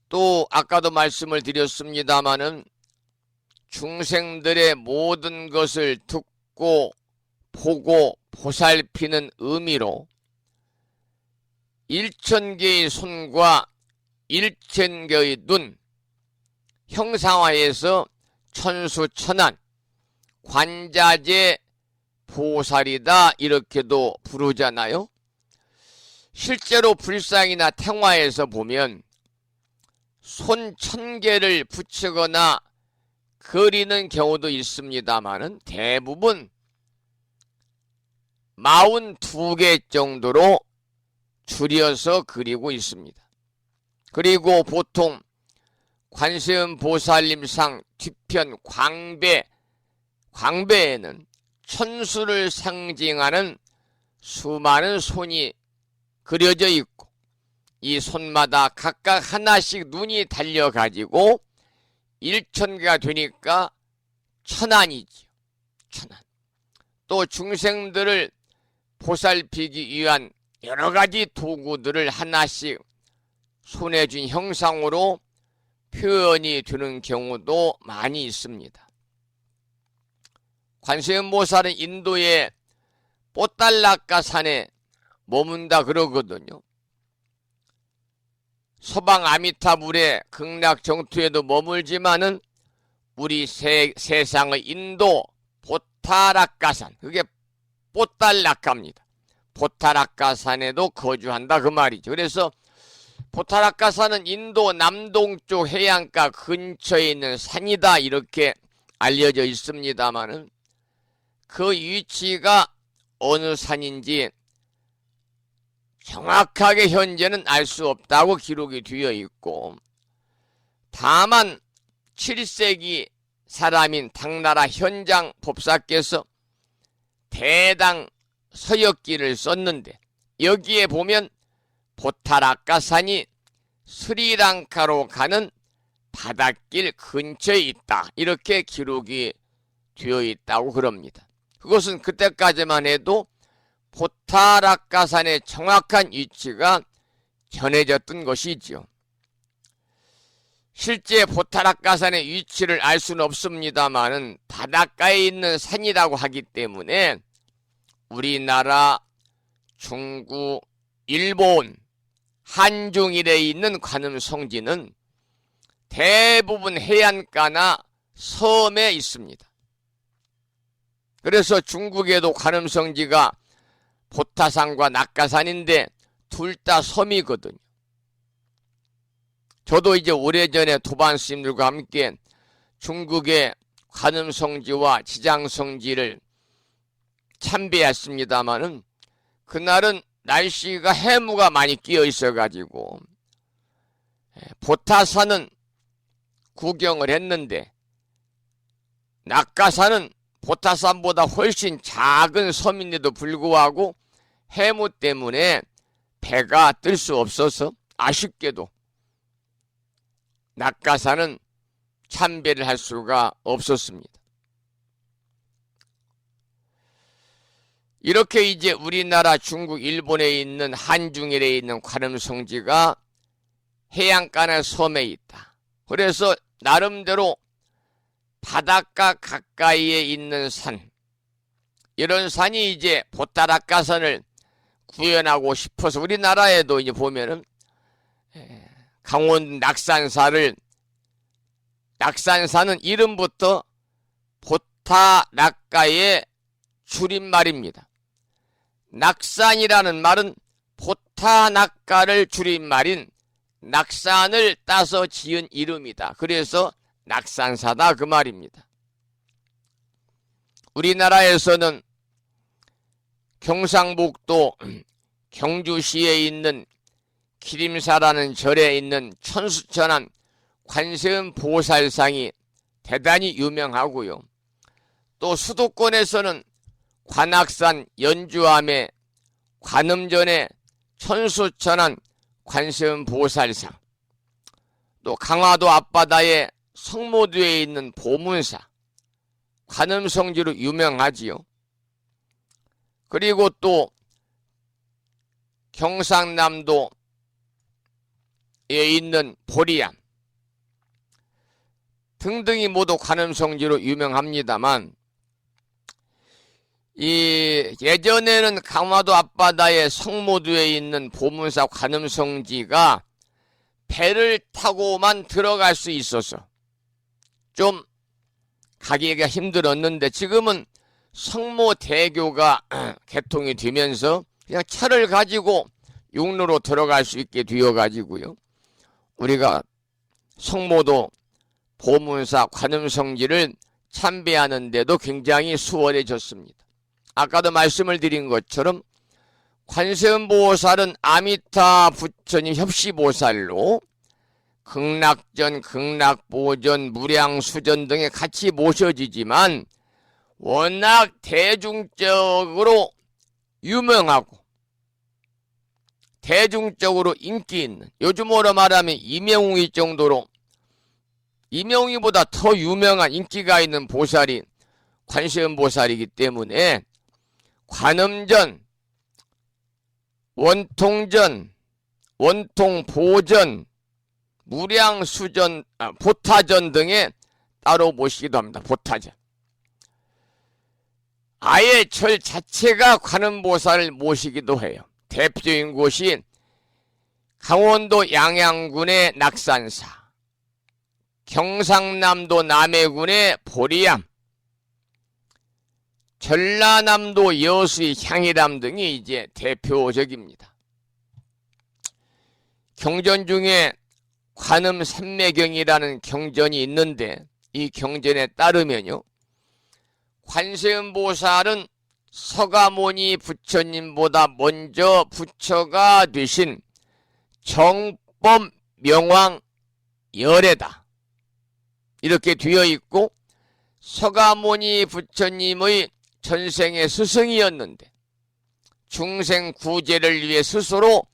또 아까도 말씀을 드렸습니다마는 중생들의 모든 것을 듣고 보고 보살피는 의미로 1000개의 손과 1000개의 눈, 형상화해서 천수천안 관자재 보살이다 이렇게도 부르잖아요. 실제로 불상이나 탱화에서 보면 손 1000개를 붙이거나 그리는 경우도 있습니다만은 대부분 42개 정도로 줄여서 그리고 있습니다. 그리고 보통 관세음보살님상 뒤편 광배에는 천수를 상징하는 수많은 손이 그려져 있고, 이 손마다 각각 하나씩 눈이 달려가지고 1000개가 되니까 천안이지요. 천안. 또 중생들을 보살피기 위한 여러 가지 도구들을 하나씩 손에 쥔 형상으로 표현이 되는 경우도 많이 있습니다. 관세음보살은 인도의 뽀달라카 산에 머문다 그러거든요. 서방 아미타불의 극락 정토에도 머물지만은 우리 세상의 인도 보타라카산, 그게 뽀달라카입니다. 보타라카산에도 거주한다 그 말이죠. 그래서 보타라카산은 인도 남동쪽 해안가 근처에 있는 산이다 이렇게 알려져 있습니다마는 그 위치가 어느 산인지 정확하게 현재는 알 수 없다고 기록이 되어 있고, 다만 7세기 사람인 당나라 현장 법사께서 대당 서역기를 썼는데 여기에 보면 보타라카산이 스리랑카로 가는 바닷길 근처에 있다 이렇게 기록이 되어 있다고 그럽니다. 그것은 그때까지만 해도 보타라카산의 정확한 위치가 전해졌던 것이지요. 실제 보타라카산의 위치를 알 수는 없습니다만은 바닷가에 있는 산이라고 하기 때문에 우리나라, 중국, 일본 한중일에 있는 관음성지는 대부분 해안가나 섬에 있습니다. 그래서 중국에도 관음성지가 보타산과 낙가산인데 둘 다 섬이거든요. 저도 이제 오래전에 도반 스님들과 함께 중국의 관음성지와 지장성지를 참배했습니다마는 그날은 날씨가 해무가 많이 끼어 있어가지고 보타산은 구경을 했는데 낙가산은 보타산보다 훨씬 작은 섬인데도 불구하고 해무 때문에 배가 뜰 수 없어서 아쉽게도 낙가산은 참배를 할 수가 없었습니다. 이렇게 이제 우리나라, 중국, 일본에 있는 한중일에 있는 관음성지가 해안가나 섬에 있다. 그래서 나름대로 바닷가 가까이에 있는 산, 이런 산이 이제 보타낙가산을 구현하고 싶어서 우리나라에도 이제 보면은 강원 낙산사는 이름부터 보타낙가의 줄임말입니다. 낙산이라는 말은 보타낙가를 줄임말인 낙산을 따서 지은 이름이다. 그래서 낙산사다 그 말입니다. 우리나라에서는 경상북도 경주시에 있는 기림사라는 절에 있는 천수천안 관세음 보살상이 대단히 유명하고요. 또 수도권에서는 관악산 연주암의 관음전의 천수천안 관세음 보살상, 또 강화도 앞바다의 성모두에 있는 보문사, 관음성지로 유명하지요. 그리고 또 경상남도에 있는 보리암 등등이 모두 관음성지로 유명합니다만, 예전에는 강화도 앞바다의 성모두에 있는 보문사 관음성지가 배를 타고만 들어갈 수 있어서 좀 가기가 힘들었는데, 지금은 성모대교가 개통이 되면서 그냥 차를 가지고 육로로 들어갈 수 있게 되어가지고요, 우리가 성모도 보문사 관음성지를 참배하는데도 굉장히 수월해졌습니다. 아까도 말씀을 드린 것처럼 관세음보살은 아미타 부처님 협시보살로 극락전, 극락보전, 무량수전 등에 같이 모셔지지만 워낙 대중적으로 유명하고 대중적으로 인기 있는, 요즘으로 말하면 이명웅이 정도로 이명웅이보다 더 유명한 인기가 있는 보살이 관세음보살이기 때문에 관음전, 원통전, 원통보전, 무량수전, 보타전 등에 따로 모시기도 합니다. 보타전. 아예 절 자체가 관음보살을 모시기도 해요. 대표적인 곳이 강원도 양양군의 낙산사, 경상남도 남해군의 보리암, 전라남도 여수의 향일암 등이 이제 대표적입니다. 경전 중에 관음삼매경이라는 경전이 있는데, 이 경전에 따르면요, 관세음보살은 서가모니 부처님보다 먼저 부처가 되신 정법 명왕 열애다, 이렇게 되어 있고, 서가모니 부처님의 전생의 스승이었는데 중생 구제를 위해 스스로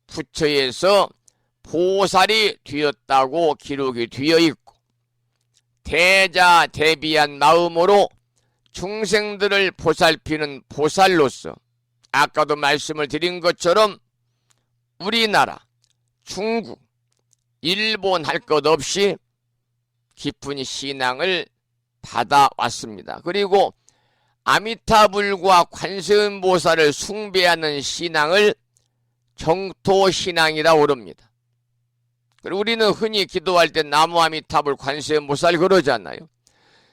부처에서 보살이 되었다고 기록이 되어 있고, 대자대비한 마음으로 중생들을 보살피는 보살로서 아까도 말씀을 드린 것처럼 우리나라, 중국, 일본 할 것 없이 깊은 신앙을 받아왔습니다. 그리고 아미타불과 관세음보살을 숭배하는 신앙을 정토신앙이라고 그럽니다. 그리고 우리는 흔히 기도할 때 나무 아미타불 관세음보살 그러잖아요.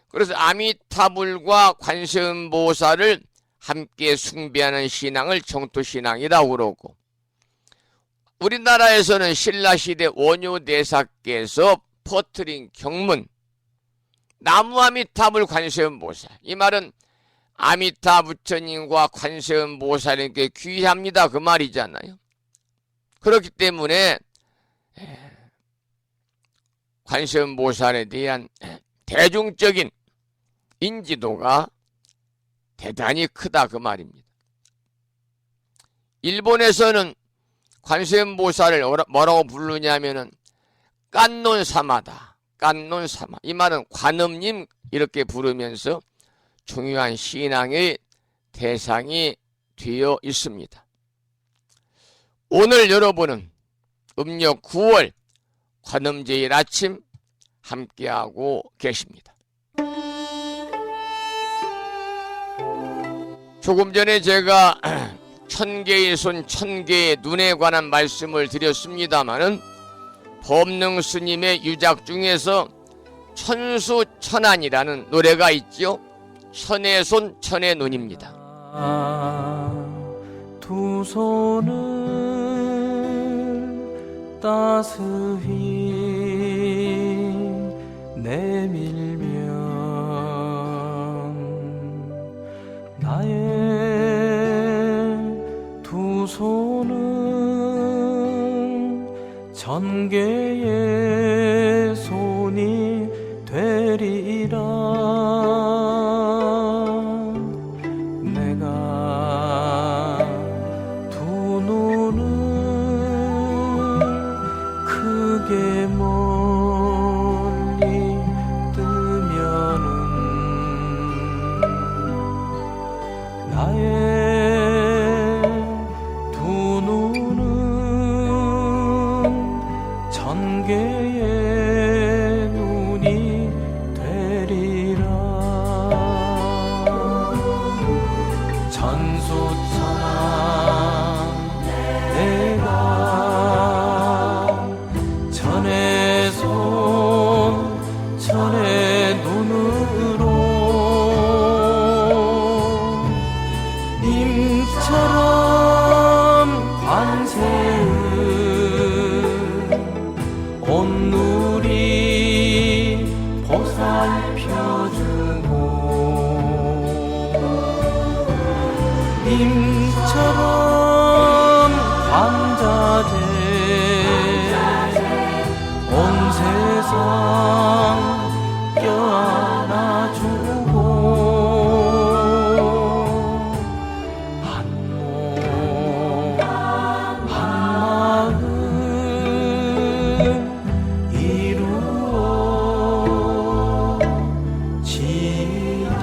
그래서 아미타불과 관세음보살을 함께 숭배하는 신앙을 정토신앙이라고 그러고, 우리나라에서는 신라시대 원효대사께서 퍼뜨린 경문 나무 아미타불 관세음보살, 이 말은 아미타 부처님과 관세음보살님께 귀합니다 그 말이잖아요. 그렇기 때문에 관세음보살에 대한 대중적인 인지도가 대단히 크다 그 말입니다. 일본에서는 관세음보살을 뭐라고 부르냐면은 깐논사마다. 깐논사마. 이 말은 관음님 이렇게 부르면서 중요한 신앙의 대상이 되어 있습니다. 오늘 여러분은 음력 9월 관음제일 아침 함께하고 계십니다. 조금 전에 제가 천개의 손 천개의 눈에 관한 말씀을 드렸습니다마는 법능 스님의 유작 중에서 천수천안이라는 노래가 있죠. 천의 손 천의 눈입니다. 두 손을 따스히 내밀면 나의 두 손은 천개의 손이 되리라. 내가 두 눈을 크게 멀리 뜨면은 나의 두 눈은 천개의 눈이 되리라. 천수천안 내가 천의 손 천의 눈으로 님처럼 관세음 온누리 보살펴주고 님처럼 관자재 온 세상 껴안아주고 한 몸 한마음 이루어지리라.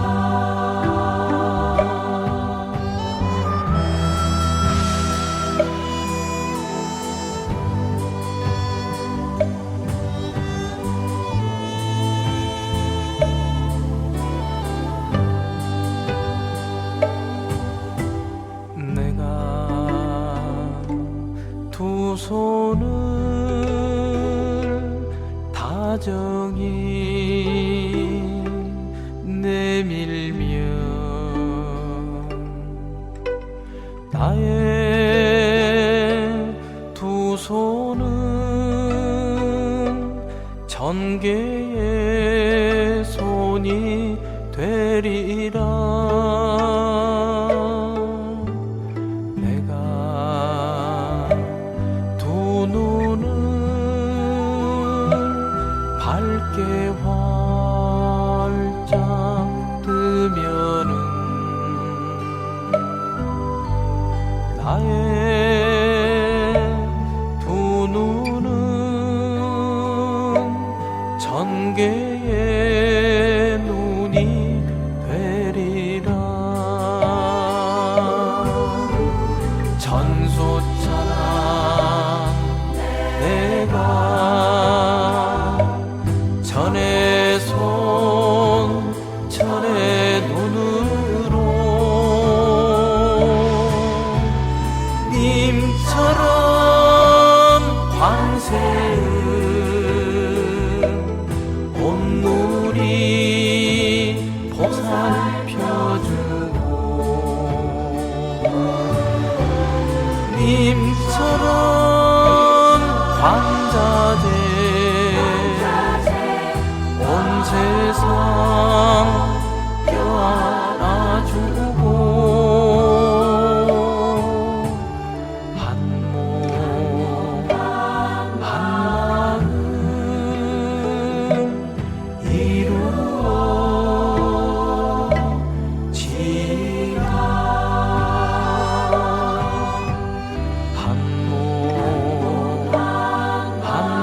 내가 두 손을 다정히 내밀면 나의 두 손은 천개의 손이 되리라. 내가 두 눈을 밝게 활짝 뜨면은 나의 두 눈은 천개의 눈이 되리라. 천수천안 내가 천의 밤새운 온누리 보살펴주고 님처럼 관자재 온 세상 껴안아주고 한몸 한마음 이루어지라 한몸 한마음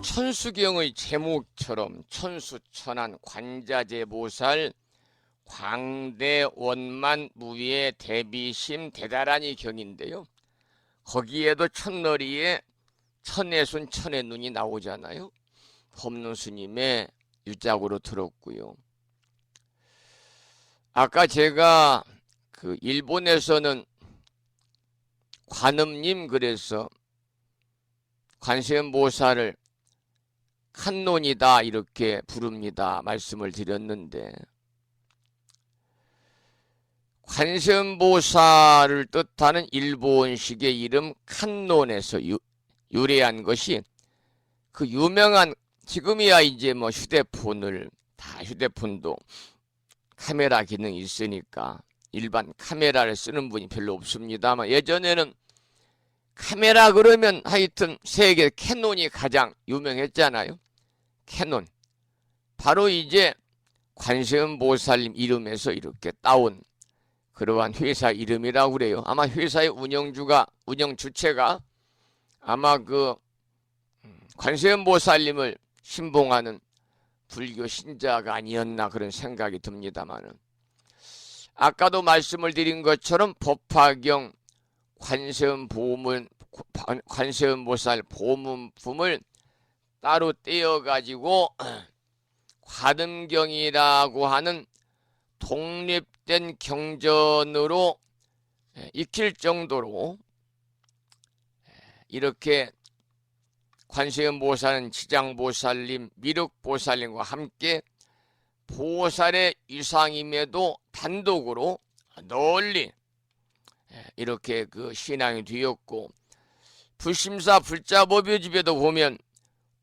천수경의 제목처럼 천수천안 관자재보살 광대원만 무위의 대비심 대다라니 경인데요. 거기에도 첫머리에 천해손 천의 눈이 나오잖아요. 법능 스님의 유작으로 들었고요. 아까 제가 그 일본에서는 관음님 그래서 관세음보살을 칸논이다 이렇게 부릅니다 말씀을 드렸는데, 관세음보살을 뜻하는 일본식의 이름 칸논에서 유래한 것이 그 유명한, 지금이야 이제 뭐 휴대폰도 카메라 기능이 있으니까 일반 카메라를 쓰는 분이 별로 없습니다만, 예전에는 카메라 그러면 하여튼 세계 캐논이 가장 유명했잖아요. 캐논. 바로 이제 관세음보살님 이름에서 이렇게 따온 그러한 회사 이름이라고 그래요. 아마 회사의 운영 주체가 아마 그 관세음보살님을 신봉하는 불교 신자가 아니었나 그런 생각이 듭니다만은, 아까도 말씀을 드린 것처럼 법화경 관세음보살 보문품을 따로 떼어가지고 관음경이라고 하는 독립된 경전으로 익힐 정도로 이렇게 관세음보살은 지장보살님, 미륵보살님과 함께 보살의 위상임에도 단독으로 널리 이렇게 그 신앙이 되었고, 불심사 불자법요집에도 보면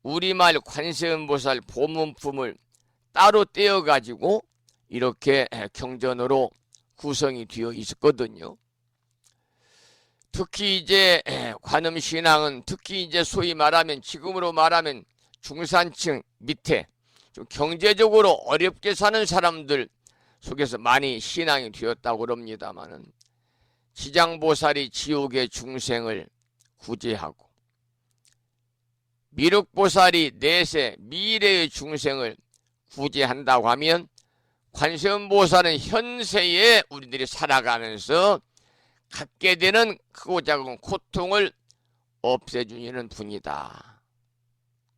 우리말 관세음보살 보문품을 따로 떼어가지고 이렇게 경전으로 구성이 되어 있었거든요. 특히 이제 관음신앙은 특히 이제 소위 말하면, 지금으로 말하면 중산층 밑에 좀 경제적으로 어렵게 사는 사람들 속에서 많이 신앙이 되었다고 그럽니다마는, 지장보살이 지옥의 중생을 구제하고 미륵보살이 내세 미래의 중생을 구제한다고 하면, 관세음보살은 현세에 우리들이 살아가면서 갖게 되는 크고 작은 고통을 없애주는 분이다.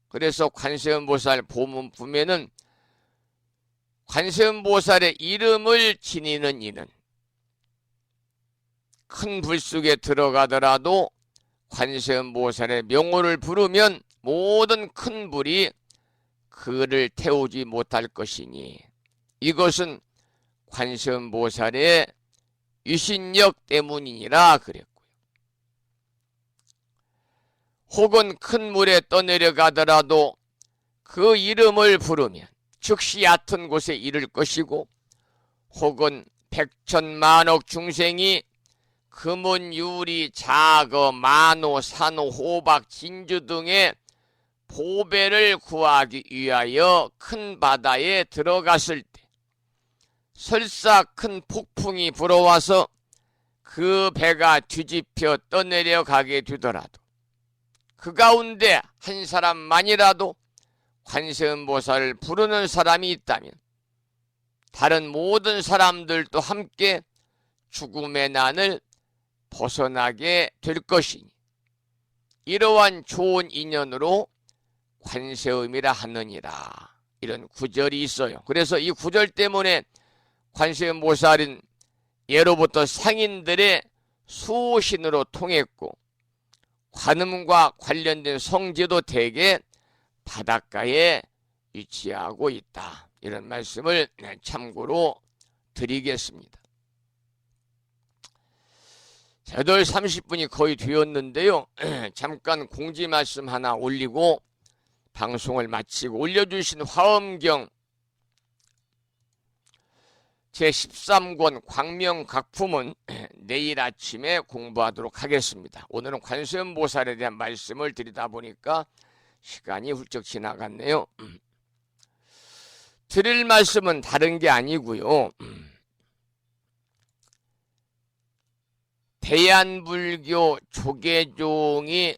그래서 관세음보살 보문품에는 관세음보살의 이름을 지니는 이는 큰 불 속에 들어가더라도 관세음보살의 명호를 부르면 모든 큰 불이 그를 태우지 못할 것이니, 이것은 관세음보살의 유신력 때문이니라 그랬고요. 혹은 큰 물에 떠내려가더라도 그 이름을 부르면 즉시 얕은 곳에 이를 것이고, 혹은 백천만억 중생이 금은, 유리, 자거, 만호, 산호, 호박, 진주 등의 보배를 구하기 위하여 큰 바다에 들어갔을 때 설사 큰 폭풍이 불어와서 그 배가 뒤집혀 떠내려가게 되더라도 그 가운데 한 사람만이라도 관세음보살을 부르는 사람이 있다면 다른 모든 사람들도 함께 죽음의 난을 벗어나게 될 것이니 이러한 좋은 인연으로 관세음이라 하느니라. 이런 구절이 있어요. 그래서 이 구절 때문에 관세음보살은 예로부터 상인들의 수호신으로 통했고 관음과 관련된 성지도 대개 바닷가에 위치하고 있다. 이런 말씀을 참고로 드리겠습니다. 8:30분이 거의 되었는데요. 잠깐 공지 말씀 하나 올리고 방송을 마치고 올려주신 화엄경 제13권 광명각품은 내일 아침에 공부하도록 하겠습니다. 오늘은 관세음보살에 대한 말씀을 드리다 보니까 시간이 훌쩍 지나갔네요. 드릴 말씀은 다른 게 아니고요. 대한불교 조계종이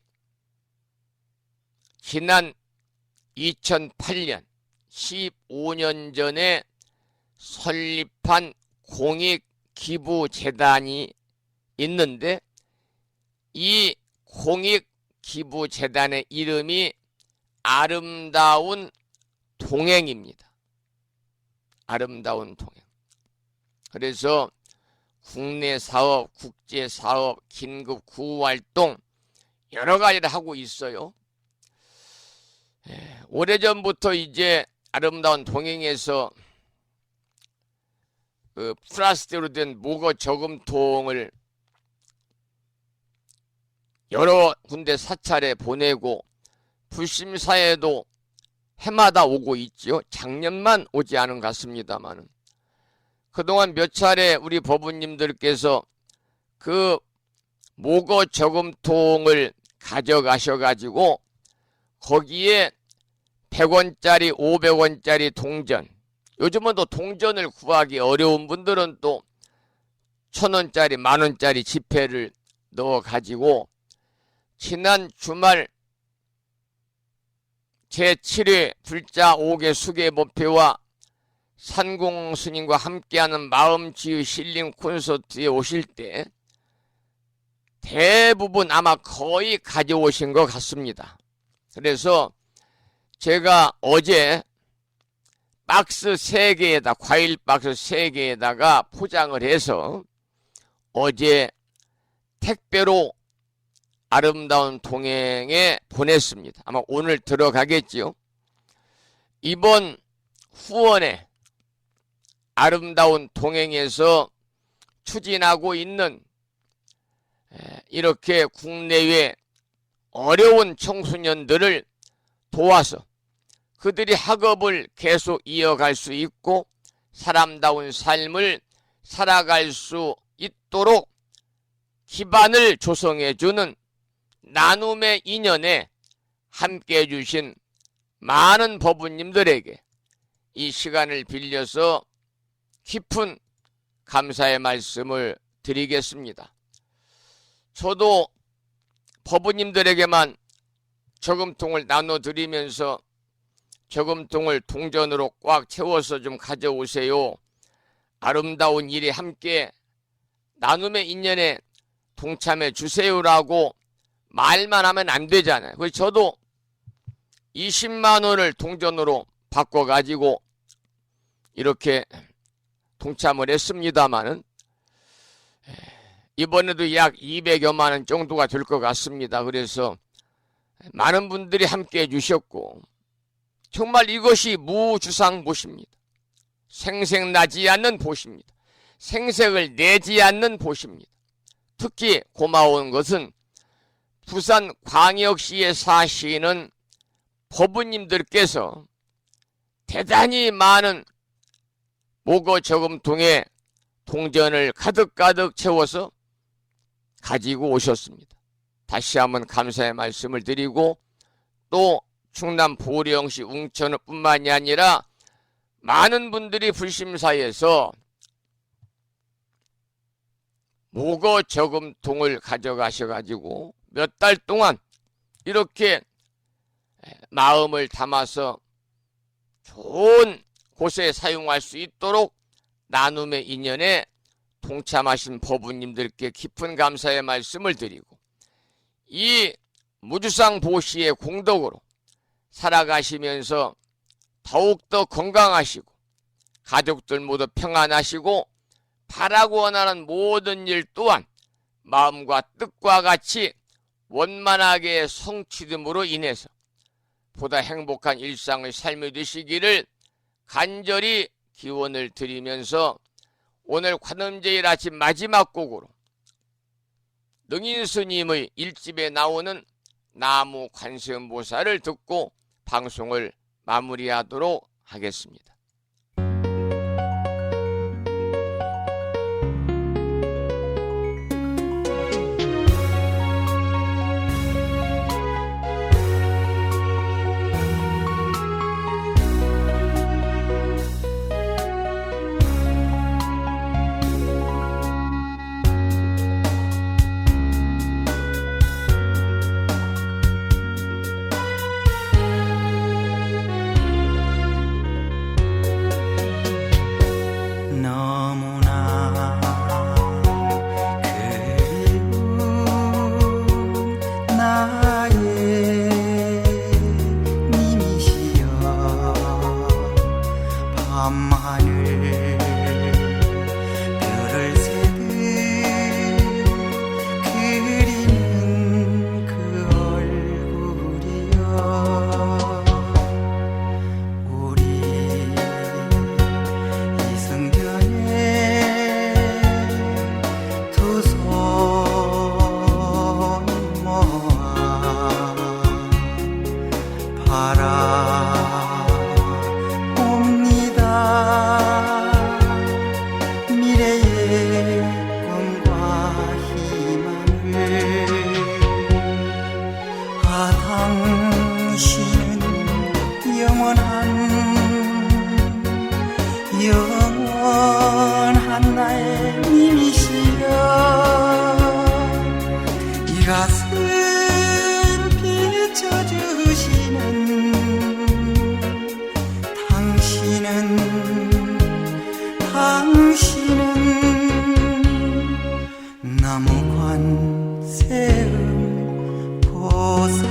지난 2008년 15년 전에 설립한 공익기부재단이 있는데 이 공익기부재단의 이름이 아름다운 동행입니다. 아름다운 동행. 그래서 국내 사업, 국제 사업, 긴급 구호활동 여러 가지를 하고 있어요. 오래전부터 이제 아름다운 동행에서 플라스틱으로 된 목어 저금통을 여러 군데 사찰에 보내고 불심사에도 해마다 오고 있죠. 작년만 오지 않은 것 같습니다만 그동안 몇 차례 우리 법우님들께서 그 목어 저금통을 가져가셔가지고 거기에 100원짜리 500원짜리 동전, 요즘은 또 동전을 구하기 어려운 분들은 또 1000원짜리 만원짜리 지폐를 넣어가지고 지난 주말 제7회 불자 5개 수계 법회와 산공스님과 함께하는 마음치유 힐링 콘서트에 오실 때 대부분 아마 거의 가져오신 것 같습니다. 그래서 제가 어제 박스 3개에다 과일 박스 3개에다가 포장을 해서 어제 택배로 아름다운 동행에 보냈습니다. 아마 오늘 들어가겠지요. 이번 후원에 아름다운 동행에서 추진하고 있는 이렇게 국내외 어려운 청소년들을 도와서 그들이 학업을 계속 이어갈 수 있고 사람다운 삶을 살아갈 수 있도록 기반을 조성해주는 나눔의 인연에 함께해 주신 많은 법우님들에게 이 시간을 빌려서 깊은 감사의 말씀을 드리겠습니다. 저도 법우님들에게만 저금통을 나눠드리면서 저금통을 동전으로 꽉 채워서 좀 가져오세요. 아름다운 일에 함께 나눔의 인연에 동참해 주세요라고 말만 하면 안 되잖아요. 그래서 저도 20만 원을 동전으로 바꿔가지고 이렇게 동참을 했습니다마는 이번에도 약 200여만 원 정도가 될 것 같습니다. 그래서 많은 분들이 함께해 주셨고 정말 이것이 무주상보시입니다. 생색나지 않는 보시입니다. 생색을 내지 않는 보시입니다. 특히 고마운 것은 부산광역시에 사시는 법우님들께서 대단히 많은 목어 저금통에 동전을 가득가득 채워서 가지고 오셨습니다. 다시 한번 감사의 말씀을 드리고 또 충남 보령시 웅천뿐만이 아니라 많은 분들이 불심사에서 목어 저금통을 가져가셔가지고 몇 달 동안 이렇게 마음을 담아서 좋은 곳에 사용할 수 있도록 나눔의 인연에 동참하신 법부님들께 깊은 감사의 말씀을 드리고, 이 무주상 보시의 공덕으로 살아가시면서 더욱더 건강하시고 가족들 모두 평안하시고 바라고 원하는 모든 일 또한 마음과 뜻과 같이 원만하게 성취됨으로 인해서 보다 행복한 일상의 삶이 되시기를 간절히 기원을 드리면서, 오늘 관음제일 아침 마지막 곡으로 능인스님의 일집에 나오는 나무 관세음보살을 듣고 방송을 마무리하도록 하겠습니다. 너무나 그리운 나의 님이시여 밤하늘 별을 새듯 그리는 그 얼굴이여 우리 이승전에 두 손 모아 바라옵니다. 미래의 꿈과 희망을 당신은 영원한 나의 님이시여 이 가슴 비춰주시는 당신은 나무관 세음 보살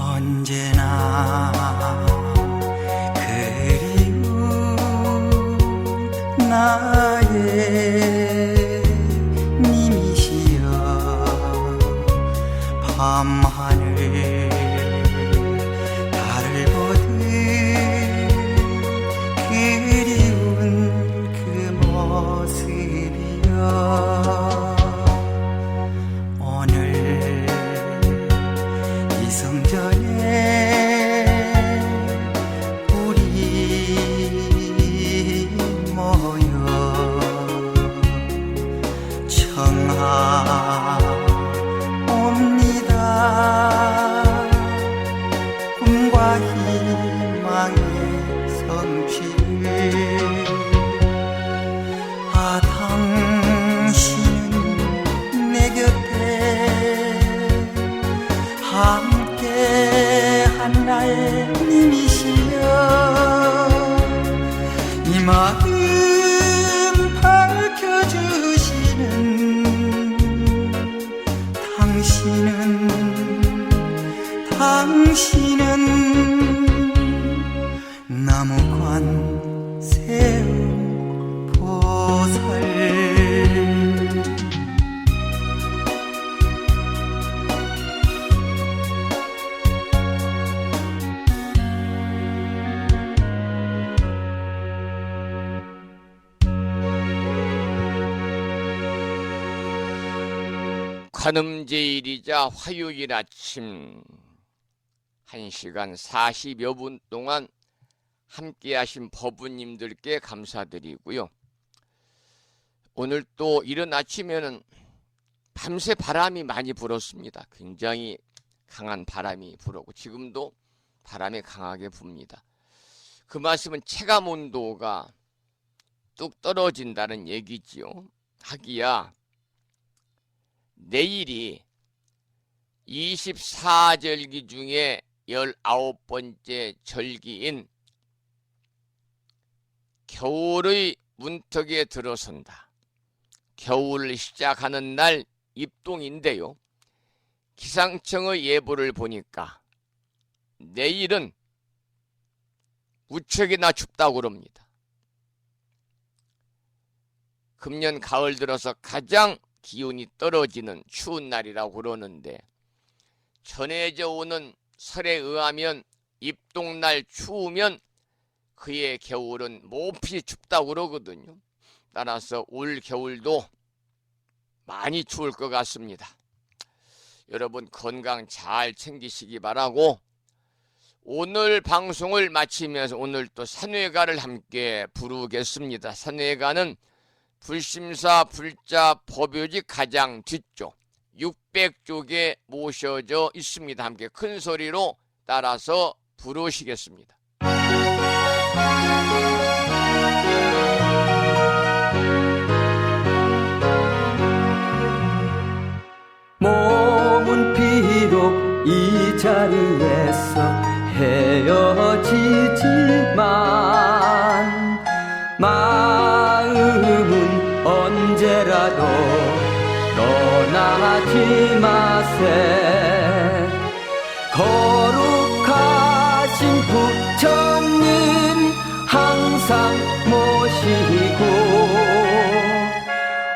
언제나 그리운 나의 님이시여 밤하늘 달을 보듯 그리운 그 모습이여 오늘 이승전에 우리 모여 청하옵니다. 꿈과 희망의 성취를 당신은 내 곁에 함께한 나의 님이시여 이 마음 밝혀주시는 당신은 나무관 세음 보살 관음제일이자 화요일 아침 1시간 40여 분 동안 함께 하신 법부님들께 감사드리고요. 오늘 또 이른 아침에는 밤새 바람이 많이 불었습니다. 굉장히 강한 바람이 불었고 지금도 바람이 강하게 붑니다. 그 말씀은 체감 온도가 뚝 떨어진다는 얘기지요. 하기야 내일이 24절기 중에 19번째 절기인 겨울의 문턱에 들어선다. 겨울을 시작하는 날 입동인데요. 기상청의 예보를 보니까 내일은 무척이나 춥다고 그럽니다. 금년 가을 들어서 가장 기온이 떨어지는 추운 날이라고 그러는데 전해져 오는 설에 의하면 입동날 추우면 그의 겨울은 몹시 춥다고 그러거든요. 따라서 올 겨울도 많이 추울 것 같습니다. 여러분 건강 잘 챙기시기 바라고 오늘 방송을 마치면서 오늘 또 산회가를 함께 부르겠습니다. 산회가는 불심사 불자 법요지 가장 뒤쪽 600쪽에 모셔져 있습니다. 함께 큰 소리로 따라서 부르시겠습니다. 몸은 비록 이 자리에서 헤어지지만 마음은 언제라도 떠나지 마세. 거룩하신 부처님 항상 모시고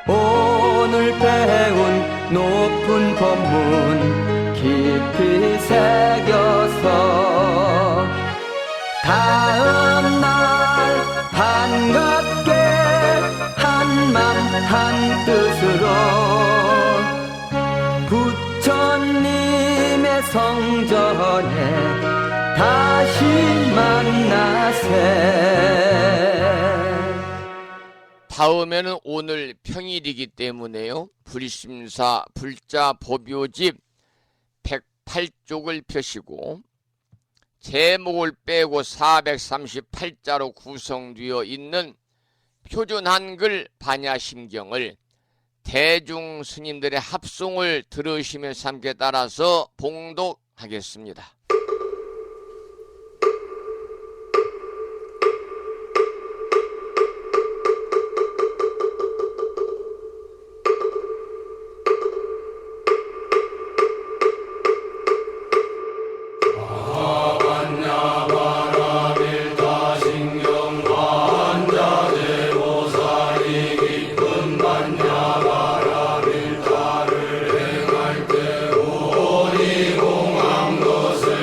오늘 배운 높은 법문 깊이 새겨서 다음날 반갑게 한맘 한뜻으로 부처님의 성전에 다시 만나세. 다음에는 오늘 평일이기 때문에요. 불심사 불자 법요집 108쪽을 펴시고 제목을 빼고 438자로 구성되어 있는 표준 한글 반야심경을 대중 스님들의 합송을 들으시면서 함께 따라서 봉독하겠습니다. 것을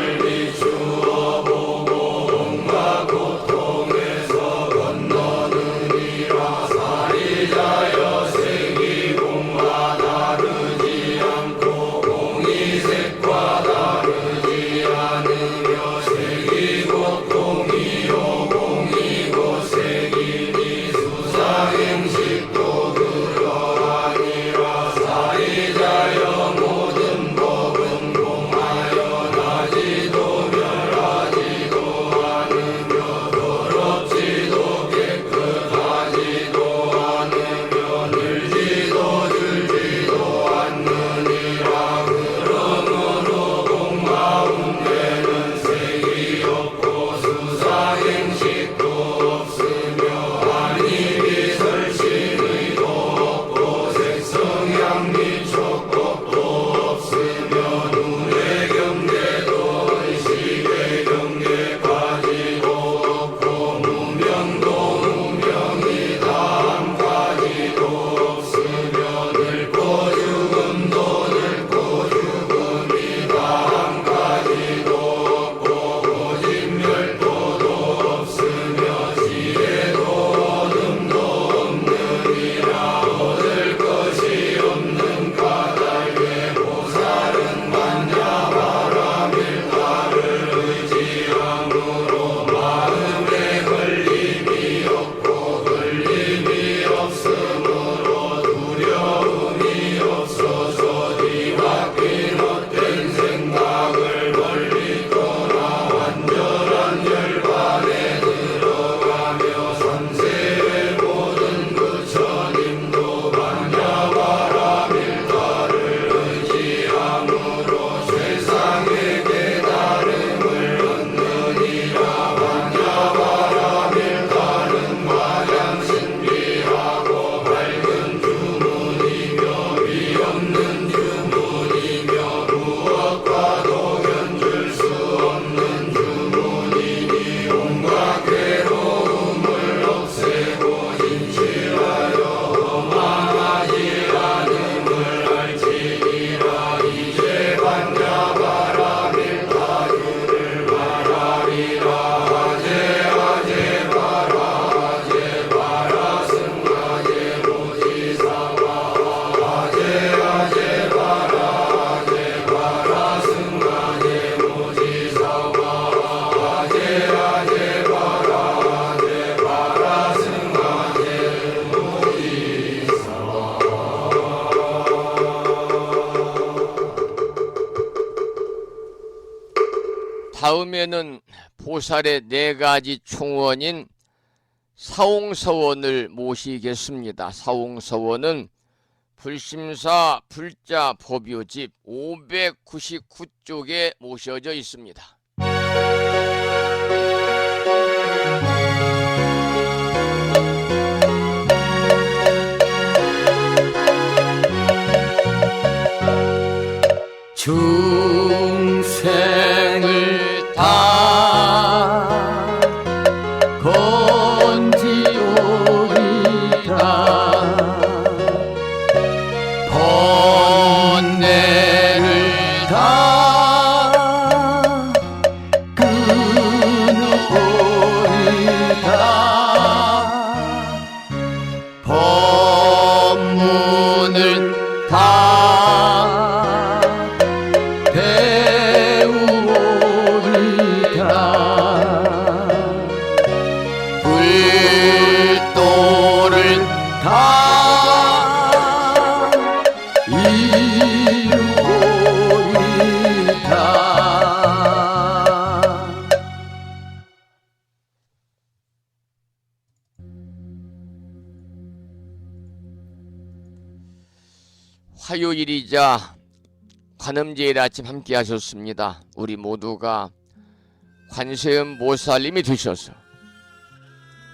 다음에는 보살의 4가지 총원인 사홍서원을 모시겠습니다. 사홍서원은 불심사 불자 법요집 599쪽에 모셔져 있습니다. 중생을 다 건지오리다 번뇌를 다 끊어오리다 법문을 다 배우오리다 불도를 다 이루오리다 화요일이자 관음제일 아침 함께 하셨습니다. 우리 모두가 관세음 보살님이 되셔서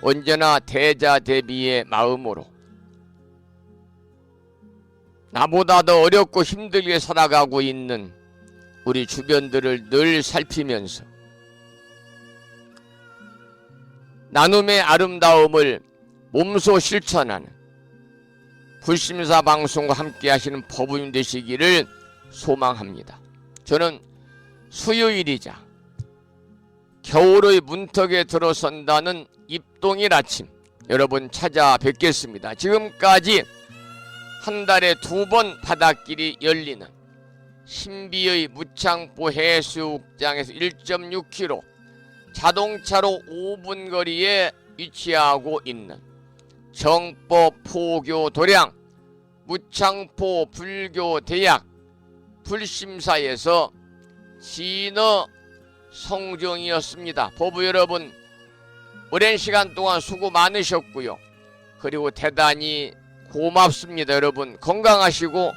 언제나 대자대비의 마음으로 나보다 더 어렵고 힘들게 살아가고 있는 우리 주변들을 늘 살피면서 나눔의 아름다움을 몸소 실천하는 불심사 방송과 함께 하시는 법우님 되시기를 소망합니다. 저는 수요일이자 겨울의 문턱에 들어선다는 입동일 아침 여러분 찾아뵙겠습니다. 지금까지 한 달에 2번 바닷길이 열리는 신비의 무창포 해수욕장에서 1.6km 자동차로 5분 거리에 위치하고 있는 정법 포교 도량 무창포 불교대학 불심사에서 진어 성정이었습니다. 법우 여러분 오랜 시간 동안 수고 많으셨고요. 그리고 대단히 고맙습니다. 여러분 건강하시고